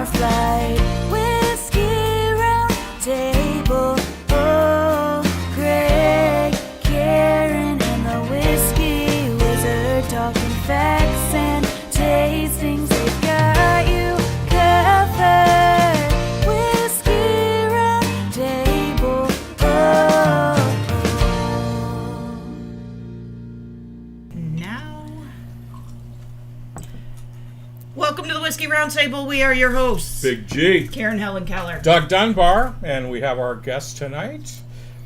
our flight. Whiskey round table. Oh, Greg, Karen, and the whiskey wizard talking facts and tastings. They've got you covered. Whiskey round table. Now, welcome to the Whiskey Roundtable. We are your hosts, Big G, Karen Helen Keller. Doug Dunbar, and we have our guests tonight,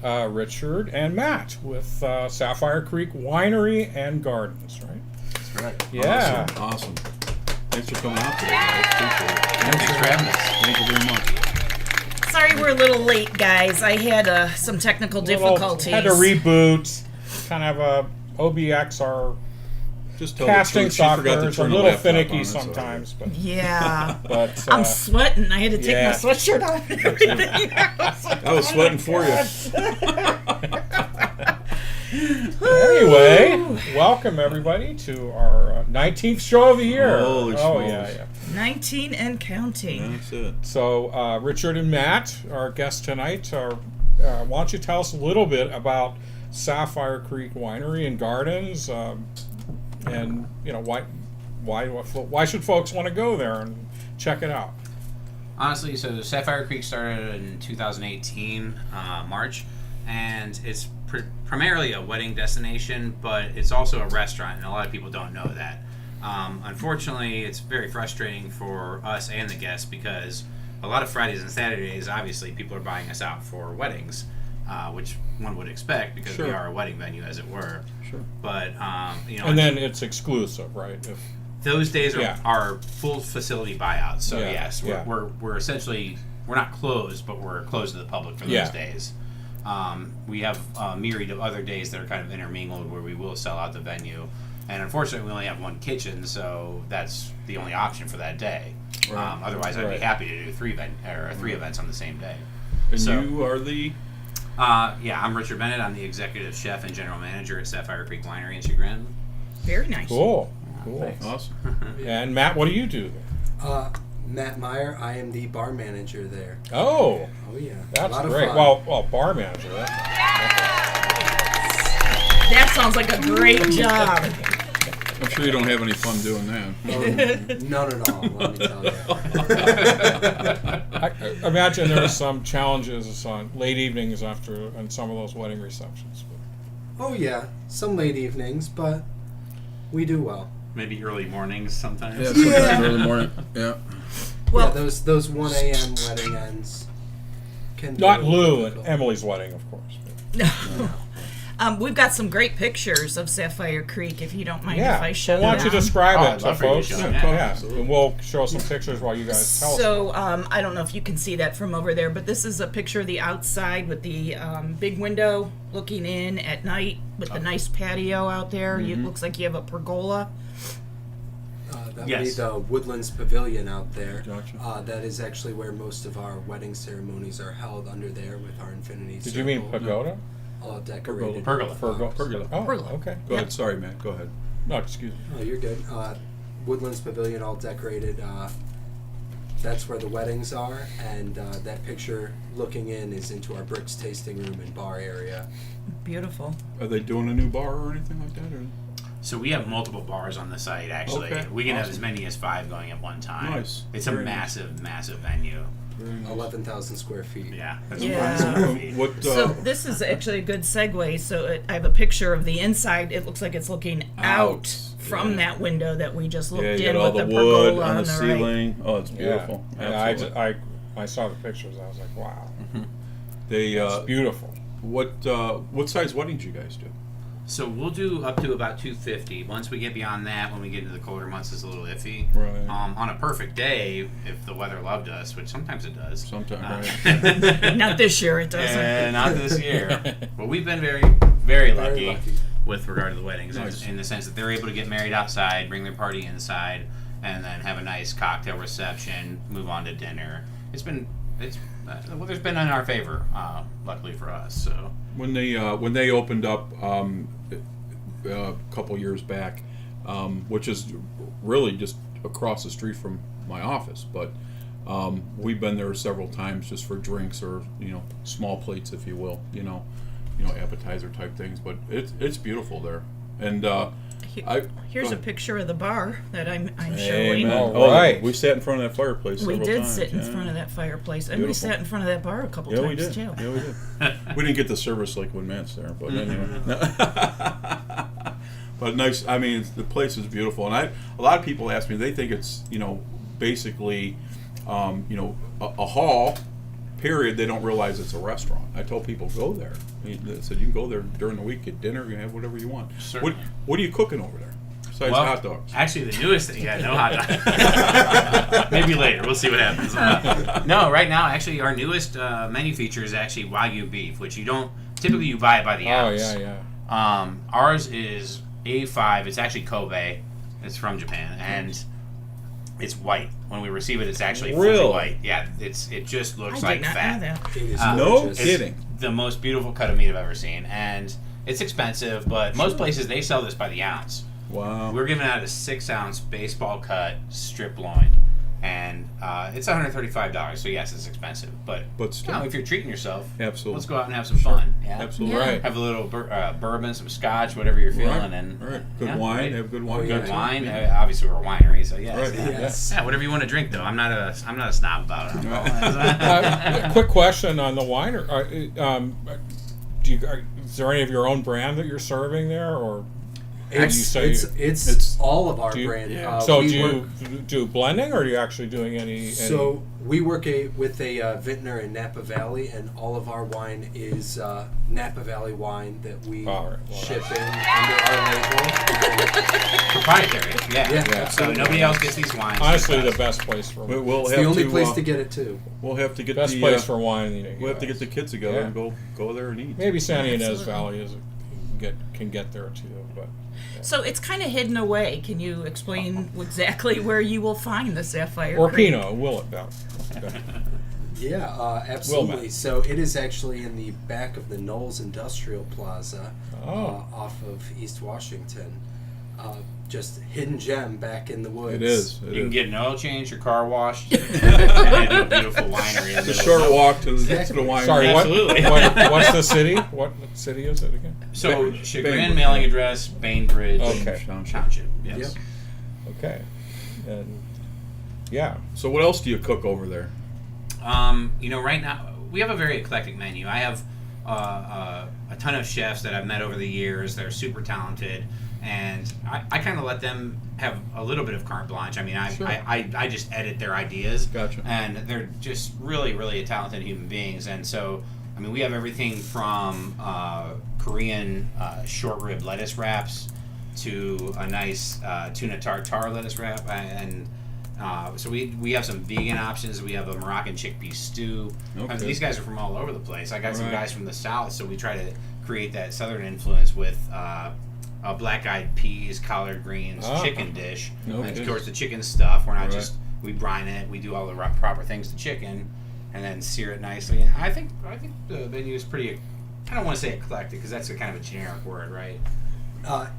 Richard and Matt with Sapphire Creek Winery and Gardens, right? That's right. Yeah. Awesome. Thanks for coming out today, guys. Appreciate it. Thanks for having us. Thank you very much. Sorry we're a little late, guys. I had some technical difficulties. Had to reboot. Kind of OBX, our Just tell the casting truth, she forgot software to is a turn the little laptop finicky on, so- sometimes, but Yeah. I'm sweating. I had to take Yeah. my sweatshirt off and everything. I was sweating for you. Anyway, welcome everybody to our 19th show of the year. Holy oh smokes. yeah. 19 and counting. That's it. So Richard and Matt, our guests tonight, why don't you tell us a little bit about Sapphire Creek Winery and Gardens, and you know why should folks want to go there and check it out? Honestly, so Sapphire Creek started in 2018, March, and it's primarily a wedding destination, but it's also a restaurant, and a lot of people don't know that. Unfortunately, it's very frustrating for us and the guests because a lot of Fridays and Saturdays, obviously, people are buying us out for weddings, which one would expect because we Sure. are a wedding venue, as it were. Sure. But, And then it's exclusive, right? those days are, Yeah. are full facility buyouts. So Yeah, yes, yeah. we're essentially, we're not closed, but we're closed to the public for those Yeah. days. We have a myriad of other days that are kind of intermingled where we will sell out the venue. And unfortunately, we only have one kitchen, so that's the only option for that day. Right. Otherwise, I'd Right. be happy to do three events on the same day. And So- you are the... Yeah, I'm Richard Bennett. I'm the executive chef and general manager at Sapphire Creek Winery in Chagrin. Very nice. Cool. Thanks. Awesome. And Matt, what do you do there? Matt Meyer, I am the bar manager there. Oh, Oh yeah, that's a lot great. Of fun. Well, bar manager. That sounds like a great job. I'm sure you don't have any fun doing that. None at all. Let me tell you. I imagine there are some challenges on late evenings after and some of those wedding receptions. Oh yeah, some late evenings, but we do well. Maybe early mornings sometimes. Yeah, sometimes early morning. Yeah. Well, Yeah, those 1 a.m. wedding ends can be Not a little Lou and difficult. Emily's wedding, of course. we've got some great pictures of Sapphire Creek, if you don't mind Yeah. if I show Why don't you them. describe Oh, it I'd to love for you to folks? show Yeah, them. Yeah. And we'll show some pictures while you guys tell us. So, I don't know if you can see that from over there, but this is a picture of the outside with the big window looking in at night with the nice patio out there. It looks like you have a pergola. That would Yes. be the Woodlands Pavilion out there. Gotcha. That is actually where most of our wedding ceremonies are held, under there with our infinity. Did you mean circle, pagoda? all decorated. Pergola. with Pergola. Pergola. Oh, Pergola. okay. Go ahead. Sorry, Matt. Go ahead. No, excuse me. Oh, you're good. Woodlands Pavilion, all decorated. That's where the weddings are, and that picture looking in is into our Bricks tasting room and bar area. Beautiful. Are they doing a new bar or anything like that? Or? So we have multiple bars on the site, actually. Okay, We can have awesome. as many as 5 going at one time. Nice. It's a Very massive, massive venue. Very nice. 11,000 square feet. Yeah. That's Yeah. square feet. What? So this is actually a good segue. So I have a picture of the inside. It looks like it's looking out from Yeah. that window that we just looked yeah, you in got all with the the wood pergola on the right. ceiling. Oh, it's beautiful. Yeah. Absolutely. I saw the pictures. I was like, wow, They it's beautiful. what size weddings you guys do? So we'll do up to about 250. Once we get beyond that, when we get into the colder months, it's a little iffy. Right. On a perfect day, if the weather loved us, which sometimes it does. Sometimes, right. Not this year, it doesn't. And not this year. But we've been very, very lucky, lucky. with regard to the weddings, Nice. in the sense that they're able to get married outside, bring their party inside, and then have a nice cocktail reception, move on to dinner. The weather's been in our favor, luckily for us. So when they opened up a couple years back, which is really just across the street from my office, but We've been there several times just for drinks or small plates, if you will, appetizer type things. But it's beautiful there, and Here's go a ahead. picture of the bar that I'm showing. Amen. All Oh, right. we sat in front of that fireplace. We several did times. sit in Yeah. front of that fireplace, and we Beautiful. sat in front of that bar a couple Yeah, we times did. too. Yeah, we did. We didn't get the service like when Matt's there, but anyway. But nice. I mean, the place is beautiful, and a lot of people ask me. They think it's basically, a hall. Period. They don't realize it's a restaurant. I told people go there. I said you can go there during the week, get dinner, you can have whatever you want. Certainly. What are you cooking over there besides Well, hot dogs? Actually, the newest thing, no hot dog. Maybe later. We'll see what happens. No, right now, actually, our newest menu feature is actually Wagyu beef, which you don't typically you buy it by the Oh ounce. yeah. Ours is A5. It's actually Kobe. It's from Japan, and it's white. When we receive it, it's actually fully Really? white. Yeah, it just looks I like did not fat. know that. It is No gorgeous. kidding. The most beautiful cut of meat I've ever seen, and it's expensive, but most places they sell this by the ounce. Wow. We're giving out a 6-ounce baseball cut strip loin, and it's $135. So yes, it's expensive, but still, if you're treating yourself, absolutely. let's go out and have some fun. Yeah, Absolutely. Yeah. Right. Have a little bourbon, some scotch, whatever you're feeling, Right. and Right. Good yeah, wine. right. Have good wine. yeah. Good too. wine. Obviously, we're a winery, so yes. Right. Yeah. Yes. Yeah, whatever you want to drink, though. I'm not a snob about it. Quick question on the wine. Is there any of your own brand that you're serving there, or It's, you say it's all of our do you- brand. yeah. so we do work- you do blending, or are you actually doing any? So we work with a vintner in Napa Valley, and all of our wine is Napa Valley wine that we All right, well, ship in under our label. Proprietary. Yeah. Yeah, So absolutely. nobody else gets these wines. honestly, the best place for We'll It's have the only to, place to get it too. We'll have to get best the place for wine. in the we'll have to US. get the kids together Yeah. and go there and eat. Maybe San Ynez Absolutely. Valley can get there too, but So it's kind of hidden away. Can you explain exactly where you will find the Sapphire or Creek? Pinot, will it? Belle? Yeah, absolutely. Wilmette. So it is actually in the back of the Knowles Industrial Plaza Oh. off of East Washington. Just hidden gem back in the woods. It is. You can get an oil change, your car washed, and a beautiful winery. In the It's a middle short of walk to the wine. Sorry, Absolutely. what's the city? What city is it again? So, Chagrin Bainbridge. mailing address, Bainbridge Okay. Township. Yes. Yep. Okay, and yeah, So what else do you cook over there? Right now we have a very eclectic menu. I have a ton of chefs that I've met over the years. They're super talented, and I kind of let them have a little bit of carte blanche. I mean, Sure. I just edit their ideas. Gotcha. And they're just really, really talented human beings. And so, I mean, we have everything from Korean short rib lettuce wraps to a nice tuna tartare lettuce wrap, and so we have some vegan options. We have a Moroccan chickpea stew. Okay. These guys are from all over the place. I got some Right. guys from the south, so we try to create that southern influence with black-eyed peas, collard greens, Ah. chicken dish. No And of kidding. course, the chicken stuff. We're not Right. just we brine it. We do all the proper things to chicken, and then sear it nicely. And I think the menu is pretty. I don't want to say eclectic because that's a kind of a generic word, right?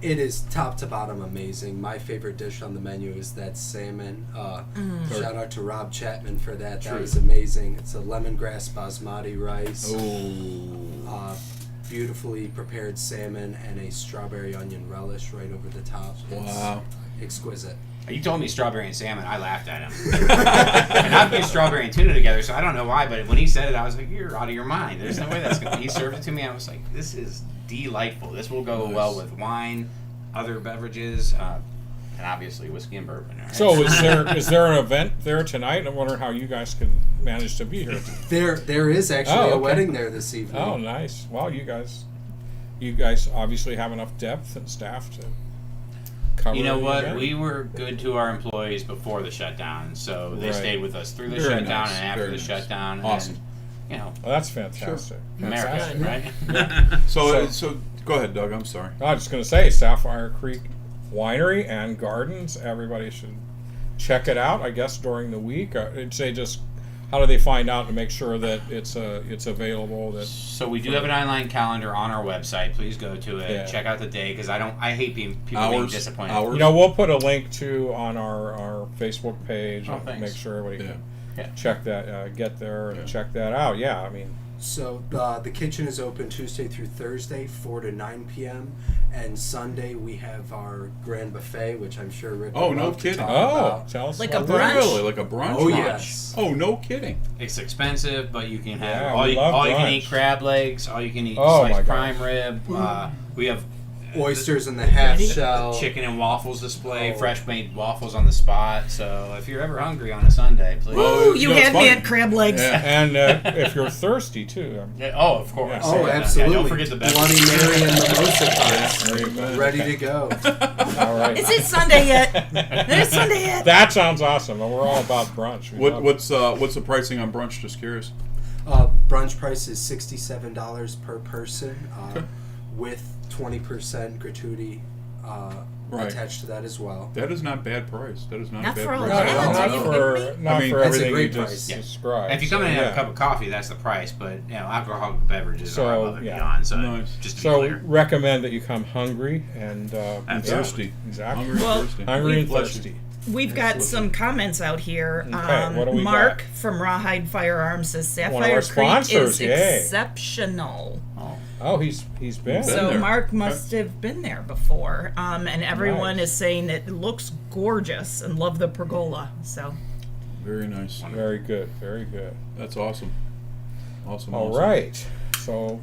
It is top to bottom amazing. My favorite dish on the menu is that salmon. Shout out to Rob Chapman for that. That True. was amazing. It's a lemongrass basmati rice, Oh. beautifully prepared salmon, and a strawberry onion relish right over the top. It's Wow. exquisite. You told me strawberry and salmon. I laughed at him. And I've used strawberry and tuna together, so I don't know why. But when he said it, I was like, "You're out of your mind. There's no way that's going to." He served it to me. I was like, "This is delightful. This will go Nice. well with wine, other beverages, and obviously whiskey and bourbon." Right? so is there an event there tonight? I'm wondering how you guys can manage to be here. There is actually Oh, a okay. wedding there this evening. Oh, nice. Well, you guys obviously have enough depth and staff to cover. You know the what? event. We were good to our employees before the shutdown, so they Right. stayed with us through the Very shutdown nice, and after very the nice. shutdown. Awesome. And, Well, that's fantastic. America, Fantastic. right? So go ahead, Doug. I'm sorry. I was just going to say, Sapphire Creek Winery and Gardens. Everybody should check it out. I guess during the week. I'd say just how do they find out to make sure that it's available? That So we do have an online calendar on our website. Please go to it. Yeah. Check out the day because I hate people being disappointed. Hours. we'll put a link to on our Facebook page Oh, and thanks. make sure everybody Yeah. check that, get there and check that out. Yeah, I mean, So the kitchen is open Tuesday through Thursday, 4 to 9 p.m. And Sunday we have our grand buffet, which I'm sure Rick Oh, would no love to kidding. talk oh, about. tell us Like about a that. brunch? Really, like a brunch? Oh, yes. Oh, no kidding. It's expensive, but you can have Yeah, all we you love can brunch. eat crab legs, all you can eat Oh, my sliced gosh. prime rib. We have Oysters in the half shell. chicken and waffles display, Oh. fresh made waffles on the spot. So if you're ever hungry on a Sunday, please. Well, Ooh, you no, it's had me funny. at crab legs. Yeah. And if you're thirsty too, Yeah, oh, of course. Yeah. Oh, Yeah, absolutely. don't forget the beverages. Bloody Mary and mimosa there you cups. go. Ready to go. All right. Is it Sunday yet? It's Sunday yet? That sounds awesome, and we're all about brunch. We love What's the pricing on brunch? Just curious. Brunch price is $67 per person, Okay. with 20% gratuity Right. attached to that as well. That is not bad price. That is not, Not a bad for a price. lot. it. Yeah, Not, are not you for kidding me? not I mean, for that's a everything great you price. just Yeah. described. And if you come so, in and have yeah. a cup of coffee, that's the price. But alcoholic beverages So, are above and yeah. beyond. So Nice. just to be So clear. recommend that you come hungry and Absolutely. Thirsty. Exactly. Hungry, Well, thirsty. Hungry and Bless you. thirsty. We've got some comments out here. Okay, what do we Mark got? from Rawhide Firearms says One of Sapphire our Creek sponsors, is yay. exceptional. Oh, he's been. Been So there. Mark must have been there before. And everyone Nice. is saying it looks gorgeous and love the pergola. So Very nice. Very good. Very good. That's awesome. Awesome. All awesome. right. So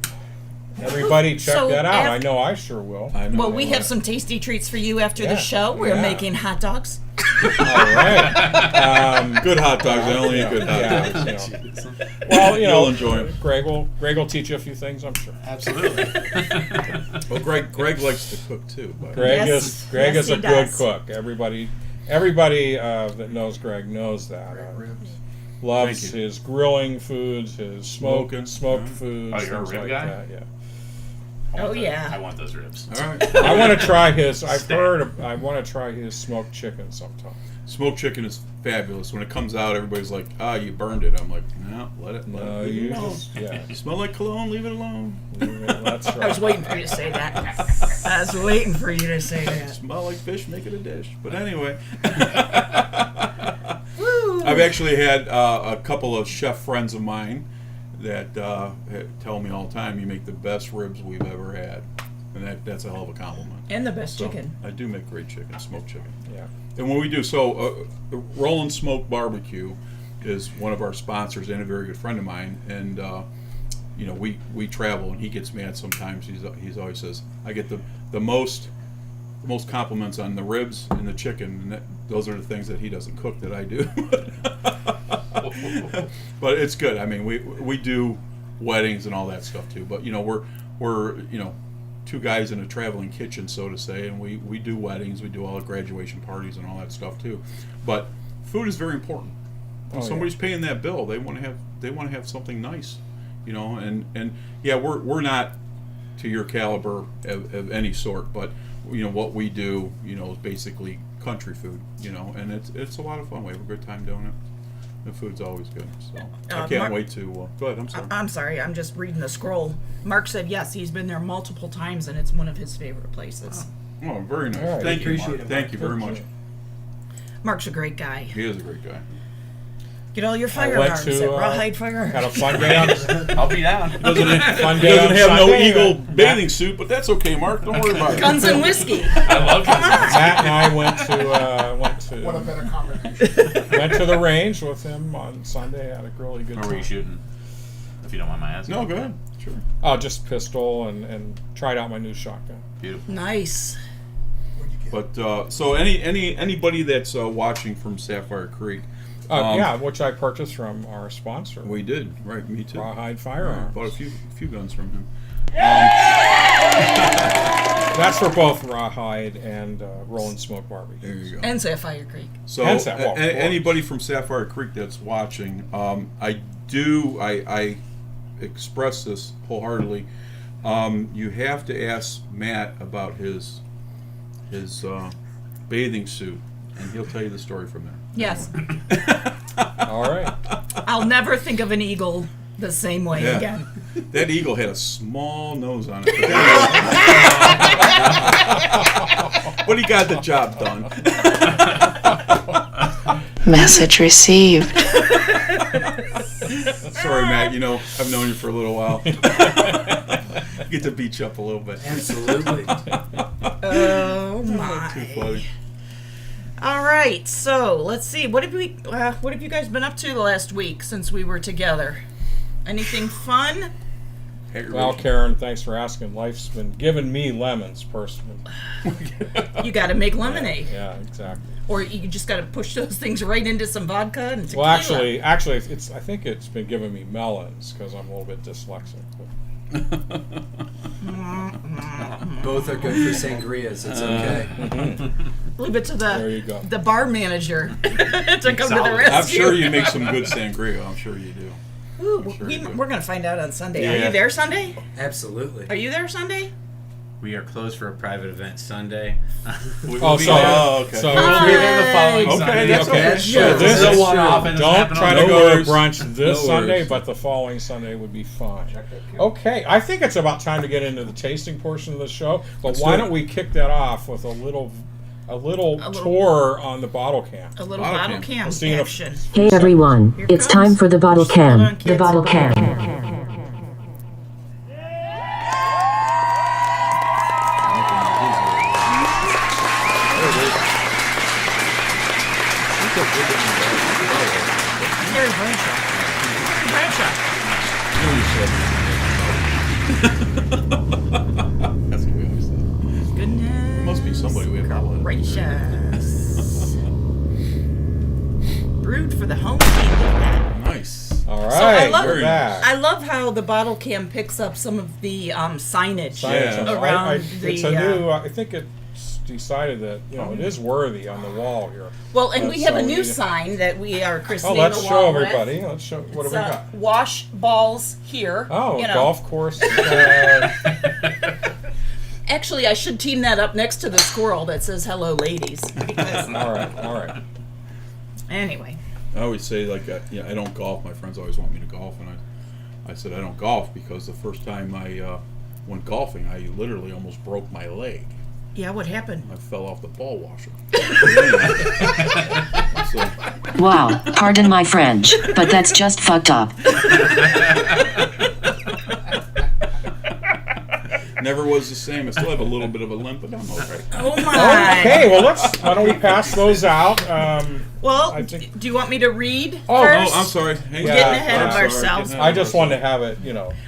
everybody check So that out. I af- know I sure will. I know. well, we have some tasty treats for you after Yeah, the show. We're yeah. making hot dogs. All right. good hot dogs. I only eat good hot Yeah, dogs. you know. Well, you know, You'll enjoy 'em. Greg will teach you a few things, I'm sure. Absolutely. Well, Greg likes to cook too. But Greg Yes, is yes, a he good does. cook. Everybody that knows Greg knows that. Loves Thank you. his grilling foods, his Smoking, smoked yeah. foods, Oh, you're a things rib like guy? that. Yeah. Oh, yeah. I want those ribs. all right. I want to try his. I've Stat. heard. I want to try his smoked chicken sometime. Smoked chicken is fabulous. When it comes out, everybody's like, "Ah, you burned it." I'm like, "No, let it. No, Leave you it alone. just yeah. You smell like cologne. Leave it alone. That's right. I was waiting for you to say that. I was waiting for you to say that. Smell like fish. Make it a dish." But anyway. Woo. I've actually had a couple of chef friends of mine that tell me all the time, "You make the best ribs we've ever had," and that's a hell of a compliment. And the best So, chicken. I do make great chicken, smoked chicken. Yeah. And when we do, the Rollin' Smoke Barbecue is one of our sponsors and a very good friend of mine, and you know, we travel, and he gets mad sometimes. He's always says, "I get the most compliments on the ribs and the chicken, and those are the things that he doesn't cook that I do." But it's good. I mean, we do weddings and all that stuff too. But you know, we're you know, two guys in a traveling kitchen, so to say, and we do weddings, we do all the graduation parties and all that stuff too. But food is very important. When Oh, yeah. somebody's paying that bill, they want to have something nice, you know. And yeah, we're not to your caliber of any sort, but you know what we do, you know, is basically country food, you know, and it's a lot of fun. We have a good time doing it. The food's always good, so I can't Mark- wait to. Go ahead. I'm sorry. I'm sorry, I'm just reading the scroll. Mark said yes, he's been there multiple times and it's one of his favorite places. Oh, very nice. All right. Thank you, Appreciate Mark. it, Thank Mark. you very Thank much. you. Mark's a great guy. He is a great guy. Get all your I went firearms to, at Rawhide Firearms. Had a fun day on I'll be down. fun He day doesn't on have no Sunday. Eagle bathing suit, but that's okay, Mark. Don't worry about it. Guns and whiskey. I love guns. Matt and I went to What a better combination. went to the range with him on Sunday. Had a really good Where were you time. shooting? If you don't mind my asking. No, go ahead. Sure. Oh, just pistol and tried out my new shotgun. Beautiful. Nice. What'd you get? But so anybody that's watching from Sapphire Creek, Yeah, which I purchased from our sponsor, we did right. Me too. Rawhide Firearms. Bought a few guns from him. That's for both Rawhide and Rollin' Smoke There Barbecue. you go. And Sapphire Creek. So And Sa- well, of course. anybody from Sapphire Creek that's watching, I express this wholeheartedly. You have to ask Matt about his bathing suit, and he'll tell you the story from there. Yes. All right. I'll never think of an eagle the same way Yeah. again. That eagle had a small nose on it, but he got the job done. Message received. Sorry, Matt. You know, I've known you for a little while. Get to beat you up a little bit. Absolutely. Oh my! Too funny. All right, so let's see. What have you guys been up to the last week since we were together? Anything fun? Hey, Well, Rich. Karen, thanks for asking. Life's been giving me lemons personally. You got to make lemonade, Yeah, exactly. or you just got to push those things right into some vodka and tequila. Well, actually, it's. I think it's been giving me melons because I'm a little bit dyslexic. Both are good for sangrias. It's okay. leave it to There you go. the bar manager to come to the Solid. rescue. I'm sure you make some good sangria. I'm sure you do. Ooh, sure you do. we're gonna find out on Sunday. Are Yeah. you there Sunday? Absolutely. Are you there Sunday? We are closed for a private event Sunday. Oh, be so, there. okay. so We'll be there the following Okay, Sunday. that's okay. That's So true. this It's is a one-off and it's don't happening try on to the go worries. to brunch this No Sunday, worries. but the following Sunday would be fine. Okay, I think it's about time to get into the tasting portion of the show. But Let's why do it. don't we kick that off with a little tour on the bottle can? A little Bottle bottle can. cam We'll see you in a- action. Hey everyone, Here it's comes. time for the bottle Hold on, can. The kids. bottle can. Gary Bradshaw. That's what we always say. Goodness. Must be somebody we have not let. Gracious. Brewed for the home team. Look at that. Nice. All right, So I love, look at that. I love how the bottle cam picks up some of the signage Yeah. around it's the. a new. I think it's decided that it is worthy on the wall here. Well, and we have a So new we- sign that we are Oh, christening let's the show wall with. everybody. Let's show. What do It's, we got? wash balls here. Oh, you know. golf course. Actually, I should team that up next to the squirrel that says "Hello, ladies." Because, all right. anyway, I always say, like, I don't golf. My friends always want me to golf, and I said I don't golf because the first time I went golfing, I literally almost broke my leg. yeah, what happened? I fell off the ball washer. So, Wow, pardon my French, but that's just fucked up. never was the same. I still have a little bit of a limp, but I'm okay. Oh my! Okay, well why don't we pass those out? Well, I think- do you want me to read? Oh, first? Oh, I'm sorry. Hey, We're getting ahead of I'm sorry. ourselves. Getting ahead I of just ourselves. wanted to have it,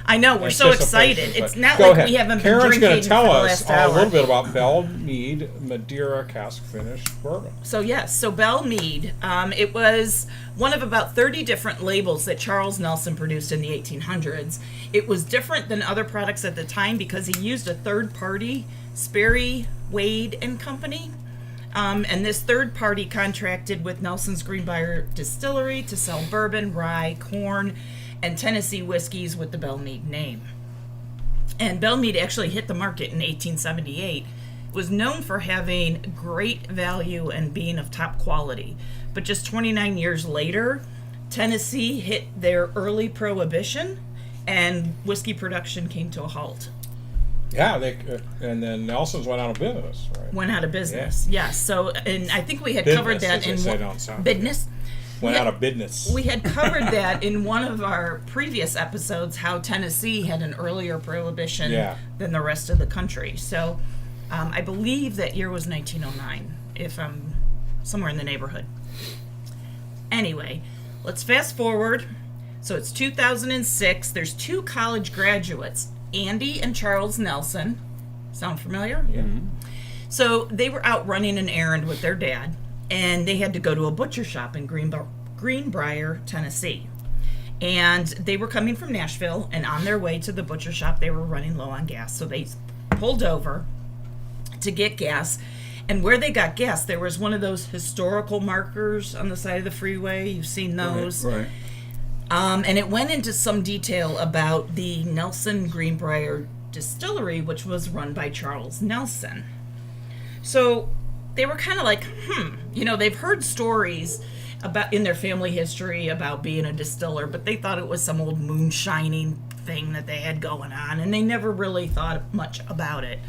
I know we're so anticipation, excited. It's but not go like ahead. we haven't been Karen's drinking gonna for tell the us last a hour. little bit about Belle Meade Madeira cask finished bourbon. So yes, so Belle Meade. It was one of about 30 different labels that Charles Nelson produced in the 1800s. It was different than other products at the time because he used a third party, Sperry, Wade and Company. And this third party contracted with Nelson's Greenbrier Distillery to sell bourbon, rye, corn, and Tennessee whiskeys with the Belle Meade name. And Belle Meade actually hit the market in 1878. It was known for having great value and being of top quality. But just 29 years later, Tennessee hit their early prohibition and whiskey production came to a halt. Yeah, and then Nelson's went out of business, right? Went out of business. Yes. So, and I think we had covered Business, that as they in say down south. business. Went Yeah. out of business. We had covered that in one of our previous episodes, how Tennessee had an earlier prohibition Yeah. than the rest of the country. So I believe that year was 1909, if I'm somewhere in the neighborhood. Anyway, let's fast forward. So it's 2006. There's two college graduates, Andy and Charles Nelson. Sound familiar? Yeah. So they were out running an errand with their dad, and they had to go to a butcher shop in Greenbrier, Tennessee. And they were coming from Nashville, and on their way to the butcher shop, they were running low on gas. So they pulled over to get gas. And where they got gas, there was one of those historical markers on the side of the freeway. You've seen those. Right. And it went into some detail about the Nelson Greenbrier Distillery, which was run by Charles Nelson. So they were kind of like, they've heard stories about in their family history about being a distiller, but they thought it was some old moonshining thing that they had going on, and they never really thought much about it.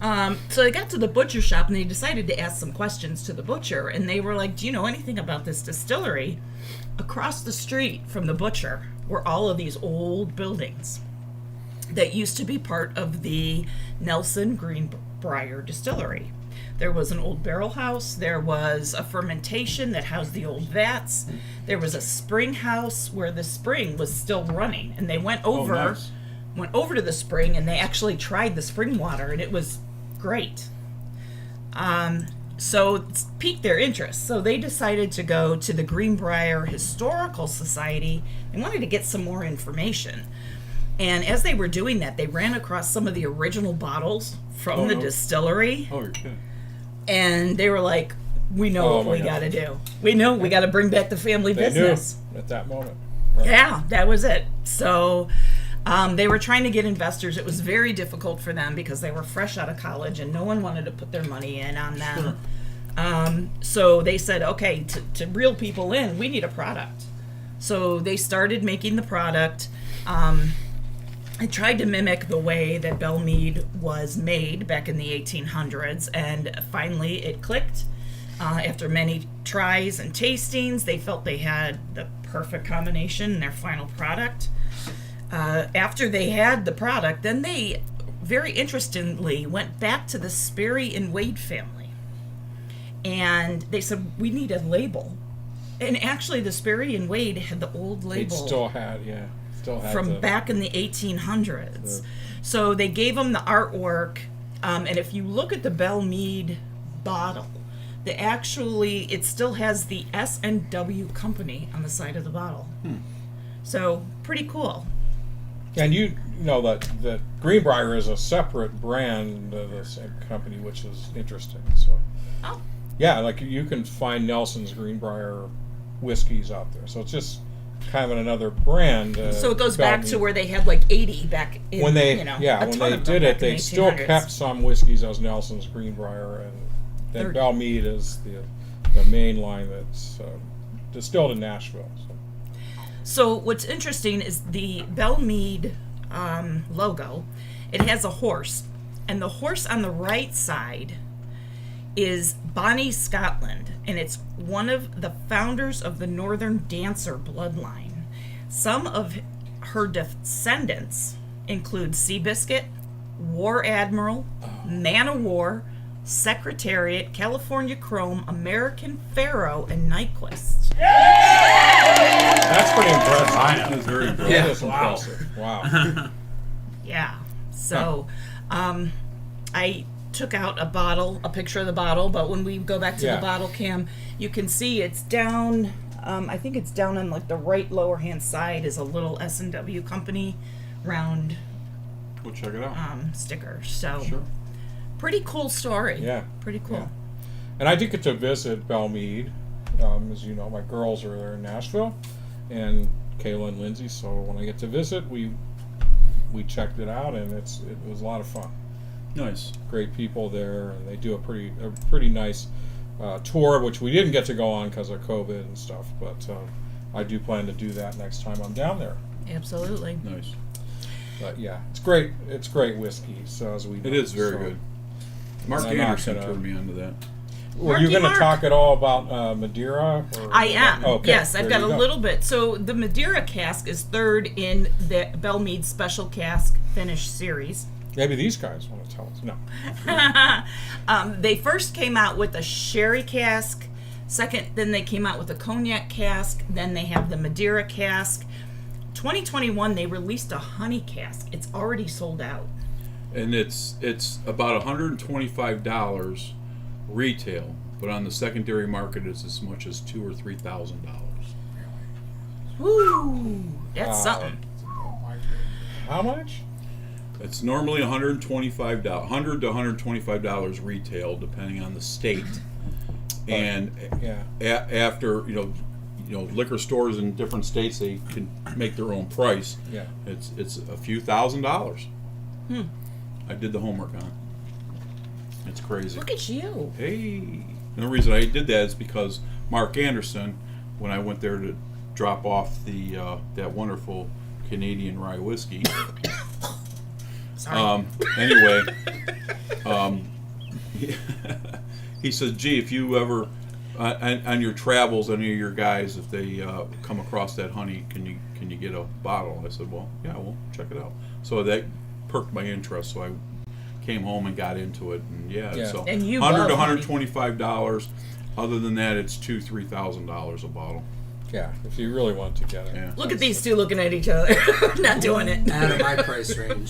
So they got to the butcher shop, and they decided to ask some questions to the butcher, and they were like, do you know anything about this distillery? Across the street from the butcher were all of these old buildings that used to be part of the Nelson Greenbrier Distillery. There was an old barrel house. There was a fermentation that housed the old vats. There was a spring house where the spring was still running, and they went over nice. to the spring, and they actually tried the spring water, and it was great. So it piqued their interest. So they decided to go to the Greenbrier Historical Society. They wanted to get some more information. And as they were doing that, they ran across some of the original bottles from the distillery. Oh, you're kidding. And they were like, we know what we got to do. We know we got to bring back the family business. Knew at that moment. Yeah, that was it. So they were trying to get investors. It was very difficult for them because they were fresh out of college and no one wanted to put their money in on them. Sure. So they said, okay, to reel people in, we need a product. So they started making the product. I tried to mimic the way that Belle Meade was made back in the 1800s, and finally it clicked. After many tries and tastings, they felt they had the perfect combination in their final product. After they had the product, then they, very interestingly, went back to the Sperry and Wade family. And they said, we need a label. And actually, the Sperry and Wade had the old label. They still had From back in the 1800s. So they gave them the artwork. And if you look at the Belle Meade bottle, it still has the S&W company on the side of the bottle. So pretty cool. And you know that Greenbrier is a separate brand of the same company, which is interesting. So, yeah, like you can find Nelson's Greenbrier whiskeys out there. So it's just kind of another brand. So it goes back to where they had like 80 back in, when they when they did it, they still kept some whiskeys as Nelson's Greenbrier, and then Belle Meade is the main line that's distilled in Nashville. So what's interesting is the Belle Meade logo. It has a horse, and the horse on the right side is Bonnie Scotland, and it's one of the founders of the Northern Dancer bloodline. Some of her descendants include Seabiscuit, War Admiral, Man o' War, Secretariat, California Chrome, American Pharaoh, and Nyquist. That's pretty impressive. I know. That's very impressive. That is impressive. Wow. Yeah. So I took out a picture of the bottle, but when we go back to the bottle cam, you can see it's down, I think it's down on like the right lower hand side is a little S&W company round We'll check it out. sticker. So Sure. pretty cool story. Yeah. Pretty cool. Yeah. And I did get to visit Belle Meade. As you know, my girls are there in Nashville, and Kayla and Lindsay. So when I get to visit, we checked it out, and it was a lot of fun. Nice. Great people there, and they do a pretty nice tour, which we didn't get to go on because of COVID and stuff. But I do plan to do that next time I'm down there. Absolutely. Nice. But yeah, it's great. It's great whiskey. So as we know, It is very good. Mark I'm not Anderson gonna- turned me onto that. Were you going to talk at all about Madeira? Or, I am. Okay, Yes, I've there got a you go. little bit. So the Madeira cask is third in the Belle Meade Special Cask Finish series. Maybe these guys want to tell us. No. They first came out with a sherry cask. Second, then they came out with a cognac cask. Then they have the Madeira cask. 2021, they released a honey cask. It's already sold out. And it's about $125 retail, but on the secondary market it's as much as $2,000 or $3,000. Woo! That's something. How much? It's normally $100 to $125 retail, depending on the state. And after liquor stores in different states, they can make their own price. Yeah. It's a few $1,000s. I did the homework on it. It's crazy. Look at you. Hey. And the reason I did that is because Mark Anderson, when I went there to drop off the that wonderful Canadian rye whiskey. Sorry. Anyway, he says, "Gee, if you ever on your travels, any of your guys, if they come across that honey, can you get a bottle? I said, well, yeah, we'll check it out. So that perked my interest. So I came home and got into it, and Yeah. so And you $100 to love honey. $125. Other than that, it's $2,000-$3,000 a bottle. Yeah, if you really want to get it. Yeah. Look at these two looking at each other. Not doing it. Out of my price range.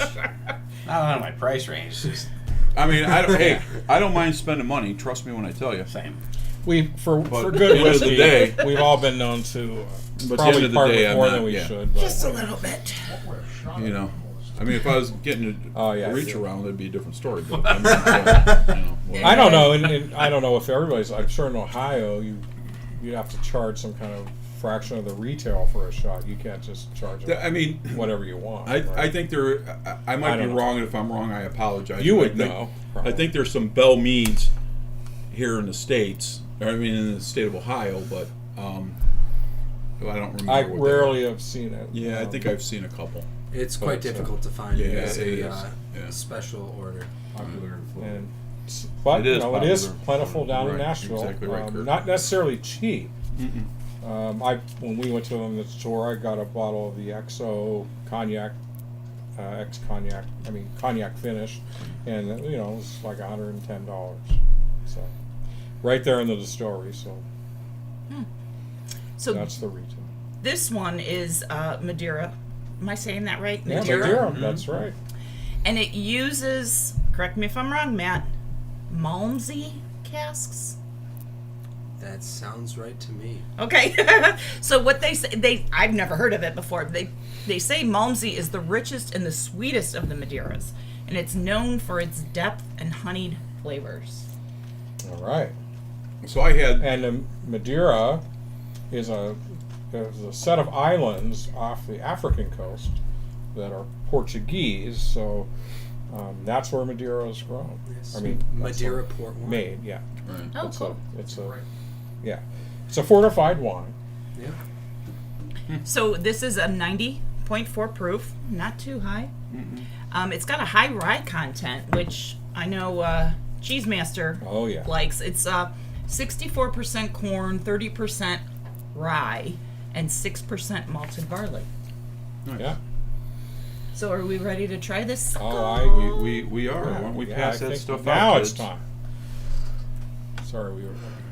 Not on my price range. Just I mean, hey, I don't mind spending money. Trust me when I tell you. same. We for But good at the end of the whiskey, day- we've all been known to But at the probably end of the part day, with I'm more not- than we yeah. should. But, Just a little bit. You know, I mean, if I was getting a Oh, yeah, reach yeah. around, that'd be a different story. But I mean, I don't know, and I don't know if everybody's. I'm sure in Ohio, you have to charge some kind of fraction of the retail for a shot. You can't just charge them I mean, whatever you want. I right? think there. I might I be don't know. wrong, and if I'm wrong, I apologize. You But would I think, know, I probably. think there's some Belle Meads here in the states. Or, I mean, in the state of Ohio, but I don't remember. I what they rarely are. have seen it. Yeah, I think I've seen a couple. It's quite But, difficult to find. yeah, It's it a is. Yeah. special order. popular in Florida. But It you is know, it is popular. plentiful down in Right, Nashville. exactly right, Kurt. Not necessarily cheap. When we went to the store, I got a bottle of the XO cognac, cognac finish, and you know it was like $110. So, right there in the distillery. So So that's the retail. this one is Madeira. Am I saying that right? Yeah, Madeira. That's Mm-hmm. right. And it uses, correct me if I'm wrong, Matt, Malmsey casks. That sounds right to me. Okay. So what they say, I've never heard of it before. They say Malmsey is the richest and the sweetest of the Madeiras, and it's known for its depth and honeyed flavors. All right. So I had. And Madeira is a set of islands off the African coast that are Portuguese. So that's where Madeira is grown. Yes. I mean, that's Madeira where- port wine. made. Yeah. Right. Oh, It's cool. yeah. It's a fortified wine. Yeah. So this is a 90.4 proof, not too high. It's got a high rye content, which I know Cheese Master Oh yeah. likes. It's 64% corn, 30% rye, and 6% malted barley. Yeah. So are we ready to try this? Oh, We are. Why don't we yeah, pass I that think stuff now out? it's kids? time. Sorry,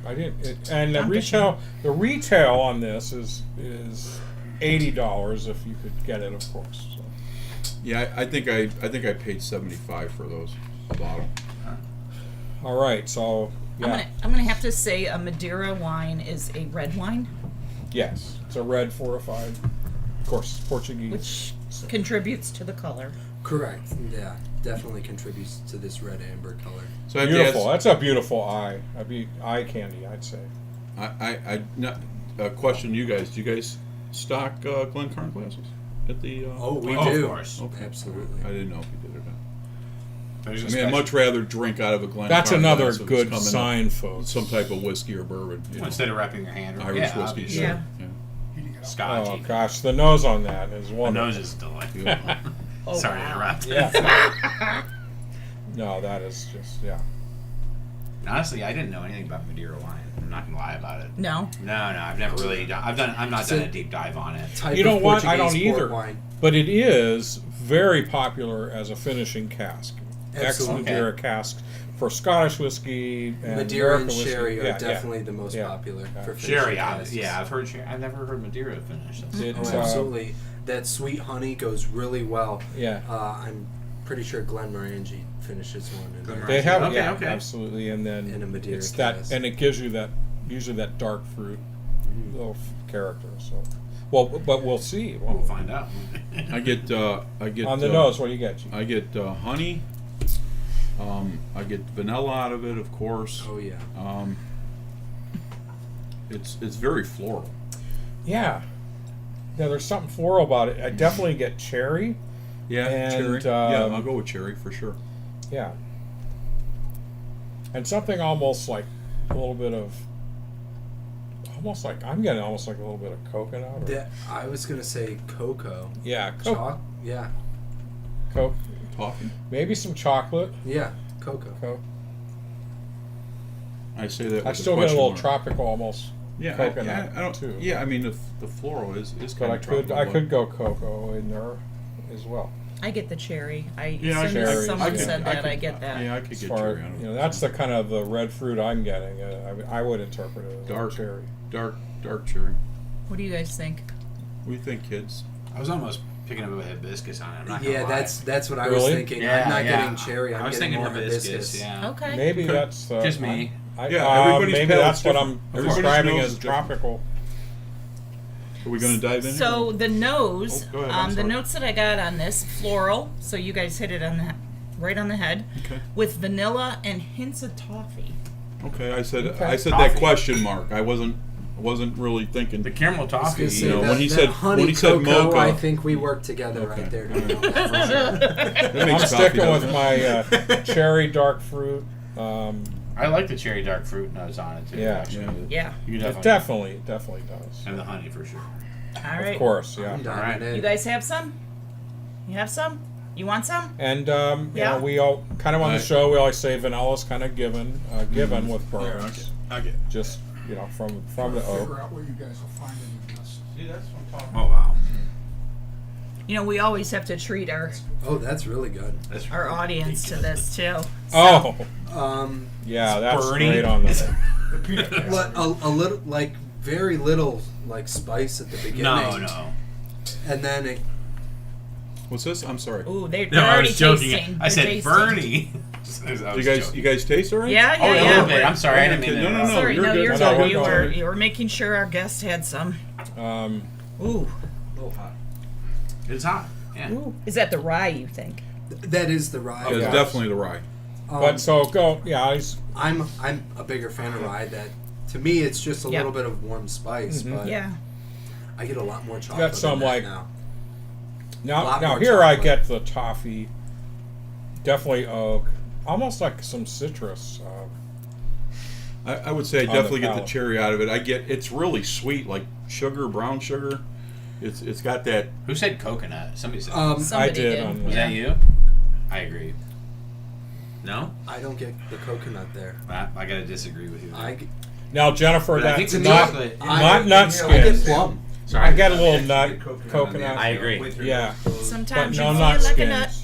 I didn't. And the I'm retail on this is $80 if you could get it, of course. So. Yeah, I think I paid $75 for those a bottle. All right, so yeah, I'm gonna have to say a Madeira wine is a red wine, yes, it's a red fortified, of course, it's Portuguese. which contributes to the color. Correct. Yeah. Definitely contributes to this red amber color. So I have to Beautiful. ask- That's a beautiful eye. Eye candy, I'd say. not question to you guys. Do you guys stock Glencairn glasses at the? Oh, we Oh, of do. course. Okay. Absolutely. I didn't know if you did or not. There's a I mean, I'd special- much rather drink out of a Glencairn. That's another glass if it's good coming sign, up folks. some type of whiskey or bourbon. You know, instead of wrapping your hand around Irish yeah, whiskey. obviously. Sure. Yeah. Scotch. Oh even. gosh, the nose on that is The wonderful. nose is delightful. Yeah. Oh, Sorry to wow. interrupt. Yeah. No, that is just Honestly, I didn't know anything about Madeira wine. I'm not gonna lie about it. No. No, I've never really done. I'm not So- done a deep dive on it. Type You know of what? I don't Portuguese port either. wine. But it is very popular as a finishing cask. Absolutely. Ex-Madeira cask for Scottish whiskey and Madeira and American whiskey. sherry are Yeah, definitely the most Yeah. popular Yeah. for finishing Sherry, casks. yeah, I've heard sherry. I've never heard Madeira finish. That's It, Oh, absolutely. That sweet honey goes really well. Yeah. I'm pretty sure Glenmorangie finishes one. In there. They have, Okay, yeah, okay. absolutely, and then In a Madeira it's that, cask. and it gives you that usually that dark fruit Mm-hmm. little character. So, well, but we'll see. we'll find out. I get On the nose, what do you get? G? I get honey. I get vanilla out of it, of course. Oh yeah. It's very floral. Yeah, there's something floral about it. I definitely get cherry. Yeah, And, cherry. Yeah, um, I'll go with cherry for sure. Yeah, and something almost like a little bit of, I'm getting almost like a little bit of coconut. Or, That, I was gonna say cocoa. yeah, Yeah. Toffee. maybe some chocolate. Yeah. Cocoa. I say that. With I a still get a question little mark. tropical almost. Yeah, coconut I don't. too. Yeah, I mean the floral is But kind I of could tropical, I could go cocoa in there as well. I get the cherry. Yeah, As soon as cherries, someone yeah. said that, could- I get that. Yeah, I could As get far cherry. as, I don't you know, know. that's the kind of the red fruit I'm getting. I would interpret it as Dark. cherry. dark cherry. What do you guys think? What do you think, kids? I was almost picking up a hibiscus on it. I'm not gonna Yeah, lie. that's what I was Really? thinking. Yeah, I'm not yeah. getting cherry. I'm I was getting thinking more hibiscus. Yeah. Okay. Maybe Okay. that's Just me. Yeah, everybody's maybe palate's that's what I'm different. Everybody's describing nose as is different. tropical. Are we going to dive in? So here? the nose, Oh, go ahead, I'm the sorry. notes that I got on this, floral. So you guys hit it on the right on the head. Okay. With vanilla and hints of toffee. Okay, I said Toffee. that question mark. I wasn't really thinking. The caramel toffee. Gonna say know, that- when he that said- honey when he said cocoa, mocha- I think we work together right there. That I'm makes sticking coffee, with doesn't my cherry dark fruit. I like the cherry dark fruit notes on it too. Yeah. Actually. Yeah. You It definitely. definitely does. And the honey for sure. All right. Of course, yeah. I'm diving Alright. in. You guys have some? You have some? You want some? And you Yeah. know, we all kind of on the Right. show. We always say vanilla's kind of given with Yeah, burns. I get. Just you know, from the Figure oak. out what you guys will find in this. See, that's what I'm talking Oh wow. You know, we always have to treat our Oh, that's really good. That's audience to this too. Oh, Um, yeah, that's Bernie. great on the. The peanut butter. a little, like very little, like spice at the beginning. no. And then it. What's this? I'm sorry. Ooh, they're No, I already was joking. tasting. I They're said tasting. Bernie. You guys taste alright? Yeah, Oh, yeah, a yeah. little bit. I'm sorry. I didn't mean No, that. no, no. Sorry, you're no, good. you're No, good. we're You good. were making sure our guest had some. Ooh. A little hot. It's hot. Yeah. Is that the rye, you think? That is the rye. It's Yeah. definitely the rye. But so go. Yeah, I'm a bigger fan of rye. That to me, it's just a Yeah. little bit of warm spice, but Yeah. I get a lot more chocolate. got some than that like now. now more here I chocolate. get the toffee. Definitely oak. Almost like some citrus. I would say I On the definitely get the palate. cherry out of it. It's really sweet, like sugar, brown sugar. It's got that. Who said coconut? Somebody said. Somebody I did. On Was the, that you? I agree. No, I don't get the coconut there. I gotta disagree with you. There. I, g- now Jennifer, But I think that's the not chocolate- not nut I skins. get plum. Sorry. I get a little nut coconut. I agree. Yeah, but Sometimes no you nut feel like a nut. skins.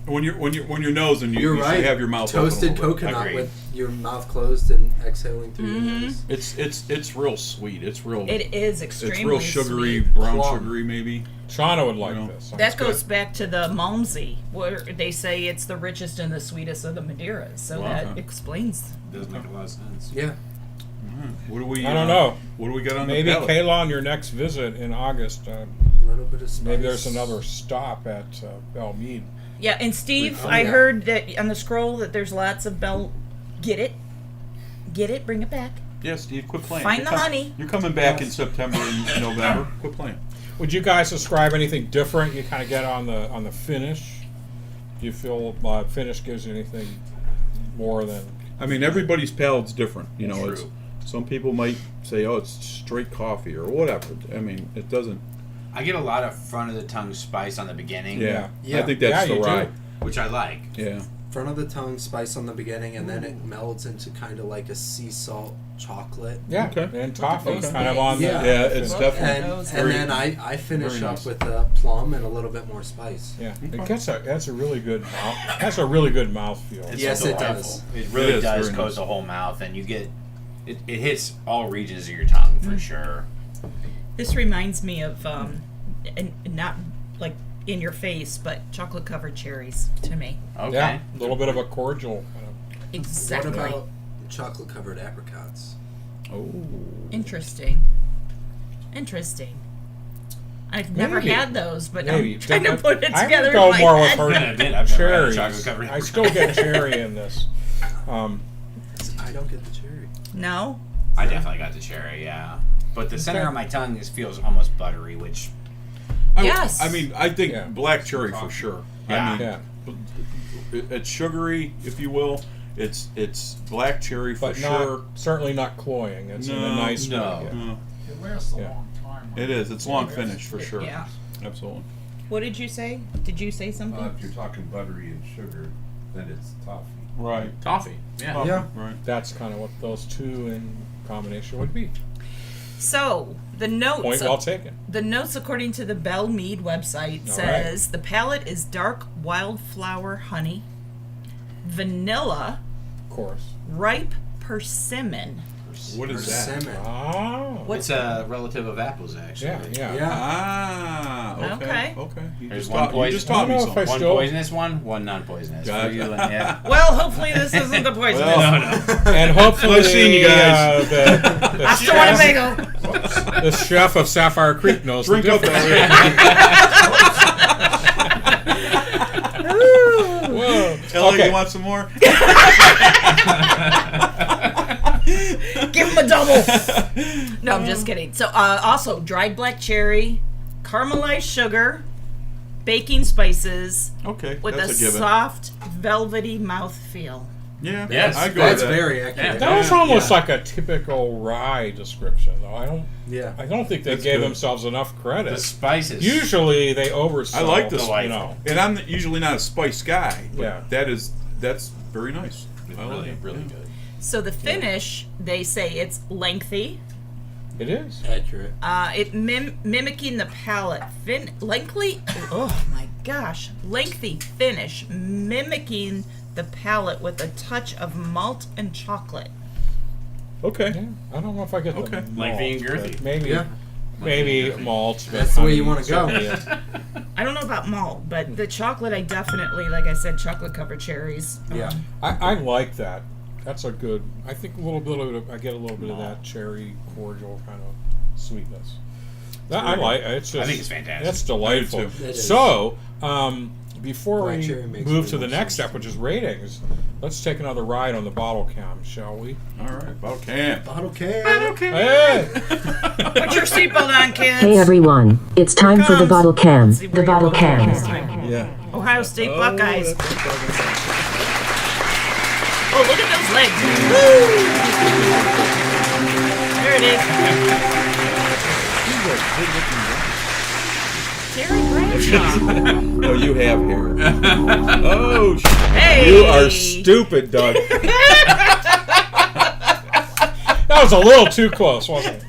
When you're nosing, you You're you right. have your mouth Toasted open a little bit. coconut Agreed. with your mouth closed and exhaling through your nose. It's real sweet. It's real. It is it's extremely real sugary, sweet. brown Plum. sugary maybe. Shauna would like You know, this. That goes back to the Malmsey, where they say it's the richest and the sweetest of the Madeiras. So Wow. that explains. Does make a lot of sense. Yeah. What do we? I don't know. What do we got on Maybe the palate? Kayla, on your next visit in August, A little bit of spice. maybe there's another stop at Belle Meade. Yeah, and Steve, Oh, I yeah. heard that on the scroll that there's lots of Bell. Get it, bring it back. Yeah, Steve, quit playing. Find You're the honey. You're coming back in September and November. Quit playing. Would you guys describe anything different you kind of get on the finish? Do you feel finish gives you anything more than? I mean, everybody's palate's different. You know, True. some people might say, "Oh, it's straight coffee" or whatever. I mean, it doesn't. I get a lot of front of the tongue spice on the beginning. Yeah, Yeah. I think that's Yeah, the you do. rye. Which I like. Yeah, front of the tongue spice on the beginning, and then it melds into kind of like a sea salt chocolate. Yeah, Okay. and toffee Okay. kind of on Yeah. the. yeah, it's Look definitely. at And, those. and then I finish very up nice. with plum and a little bit more spice. Yeah, it gets that's a really good mouth. That's a really good mouthfeel. It's Yes, it delightful. does. It really is does very coat nice. the whole mouth, and you get it hits all regions of your tongue for sure. This reminds me of, and not like in your face, but chocolate covered cherries to me. Okay. Yeah, a little bit of a cordial. Kind of. Exactly. What about chocolate covered apricots? Oh, Interesting. I've never Maybe. had those, but Maybe. I'm trying to put it I would together go in my more with head. her I've never had a cherries. chocolate covered I still get cherry in this. I don't get the cherry. No? I definitely got the cherry, yeah. But the center of my tongue feels almost buttery, which Yes. I mean, I think Yeah. black cherry for sure. Yeah. I mean, Yeah, it's sugary, if you will. It's black cherry for but sure. certainly not cloying. It's in a No, nice no. way. Yeah. No, It lasts a Yeah. long time. it is. It's long finish for sure. Yeah. Absolutely. What did you say? Did you say something? If you're talking buttery and sugar, then it's toffee. Right. Toffee. Yeah. Yeah. Right. That's kind of what those two in combination would be. So the notes. Point well taken. The notes, according to the Belle Meade website, All says the palette is dark wildflower honey, vanilla, Of course. ripe persimmon. What is that? Persimmon. Oh. What's It's a relative of apples, actually. Yeah. Yeah. Ah, okay. Okay. Okay. You There's just one taught, you just poison- taught I me don't know if I something. One Still- poisonous one, one non-poisonous. For Gotcha. you, yeah. Well, hopefully this isn't the poison. And hopefully, Nice seeing you guys. the I still want a chef, bagel. the chef of Sapphire Creek knows Drink the up difference. that. Whoa. Ella, Okay. you want some more? Give him a double. No, I'm just kidding. So, also dried black cherry, caramelized sugar, baking spices Okay, with that's a a given. soft, velvety mouthfeel. Yeah, Yes, I go That's with that. very accurate. That was Yeah. almost like a typical rye description, though. I Yeah. don't think they That's gave good. themselves enough The credit. spices. Usually they oversell. I like this, you know. and I'm usually not a spice guy. But Yeah. that's very nice. I like really, it. really Yeah. good. So the finish, they say it's lengthy. It is. Accurate. It mimicking the palette. Lengthy. Oh my gosh, lengthy finish mimicking the palette with a touch of malt and chocolate. Okay. Yeah. I don't know if I get Okay. the malt, Lengthy and girthy. but Maybe, Yeah. maybe malt. but That's the way you honey wanna go. certainly is. I don't know about malt, but the chocolate I definitely, like I said, chocolate covered cherries. Yeah. I like that. That's a good. I think a little bit of. I get a little bit of that cherry cordial kind of sweetness. That, I like. It's just. I think it's fantastic. That's delightful. I do too. It is. So, before Black we cherry makes move way to the more next sense. step, which is ratings, let's take another ride on the bottle cam, shall we? All right. Bottle can. Bottle can. Hey! Put your seatbelt on, kids. Hey everyone, it's time for the Comes. bottle cam. See where The you're bottle going cam. this time. Yeah. Ohio State Oh, Buckeyes. that's what I'm talking about. Oh, look at those legs. There it is. Terry Bradshaw. No, you have hair. Oh, Hey. you are stupid, Doug. That was a little too close, wasn't it?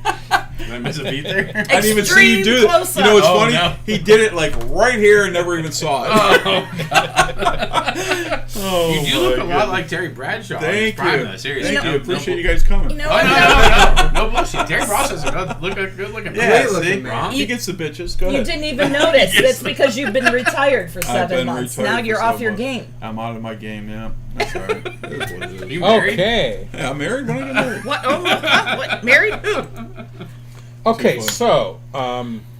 Did I miss a beat there? I didn't even see you do that. Close-up. You know what's Oh, funny? no. He did it like right here and never even saw it. Oh, You do look a my lot goodness. like Terry Bradshaw. in his Thank prime, you. though, seriously. Thank you. No- Appreciate no, you guys coming. No, No bullshit. Terry Bradshaw's a good looking. Yeah, Great looking see? man. He gets the bitches. Go You ahead. didn't even notice. That's because you've been retired for I've 7 been months. retired Now for you're off 7 your months. game. I'm out of my game, yeah. That's all right. It is what it is. You married? Okay. Yeah, I'm married. When I get married? What? Oh, what? Married? Who? Okay, Too so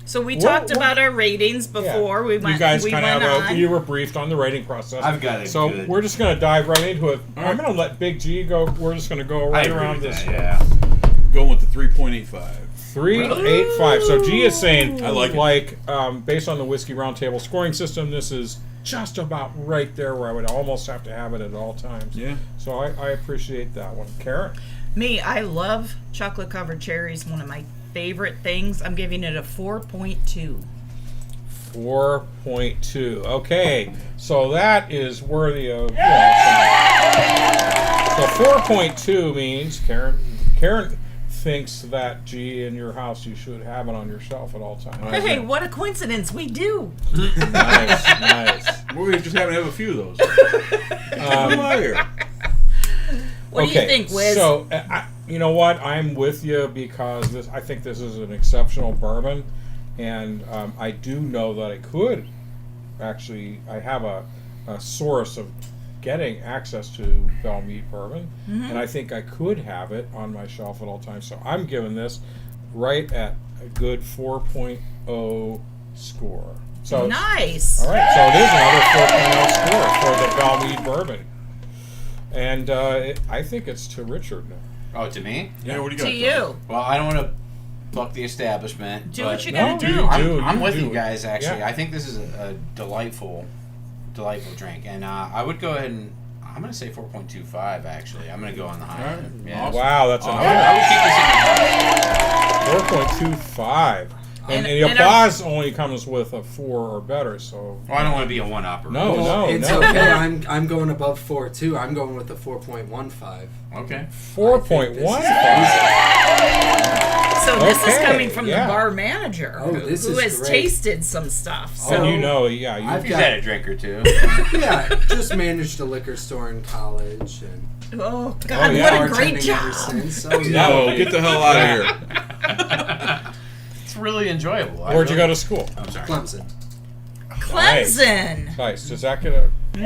So we What- talked what- about our ratings before we went. you guys we kind went of on. you were briefed on the rating process. I've got it So good. we're just going to dive right into it. All I'm right. going to let Big G go. We're just going to go I right agree around with this. that, yeah. Going with the 3.85. 385. So G is saying, I like it. based on the Whiskey Roundtable scoring system, this is just about right there where I would almost have to have it at all times. Yeah. So I appreciate that one. Karen? Me, I love chocolate covered cherries. One of my favorite things. I'm giving it a 4.2. 4.2. Okay, so that is worthy of. So 4.2 means Karen thinks that G in your house you should have it on your shelf at all times. Right. Hey, what a coincidence! We do. Nice. We just happen to have a few of those. Come on here. What do you think, Wiz? So, you know what? I'm with you because I think this is an exceptional bourbon, and I do know that I could actually. I have a source of getting access to Belle Meade bourbon, and I think I could have it on my shelf at all times. So I'm giving this right at a good 4.0 score. So Nice. all right, so it is another 4.0 score for the Belle Meade bourbon. And I think it's to Richard now. Oh, to me? Yeah, what do you got? To you. Well, I don't want to fuck the establishment. Do but what you gotta do. you I'm do with it. you guys, actually. Yeah. I think this is a delightful drink. And I would go ahead and, I'm going to say 4.25, actually. I'm going to go on the high All right. end. Yeah. Awesome. Wow, that's Awesome. I would keep this in the house. 4.25. And the and applause only comes with a 4 or better. So Well, I don't want to be a one-upper. no, It's no. okay. I'm going above 4 too. I'm going with a 4.15. Okay. 4.15. So this is Okay, coming from yeah. the bar manager Oh, this who is has great. tasted some stuff. So And you know, yeah, I've He's got had a drink or two. yeah, just managed a liquor store in college and oh God, Oh, yeah. what a bartending great ever job! since. Oh, No, yeah. get the hell out of here. It's really enjoyable. Where'd you go to school? I'm sorry. Clemson. Clemson. Nice. Does that get a? You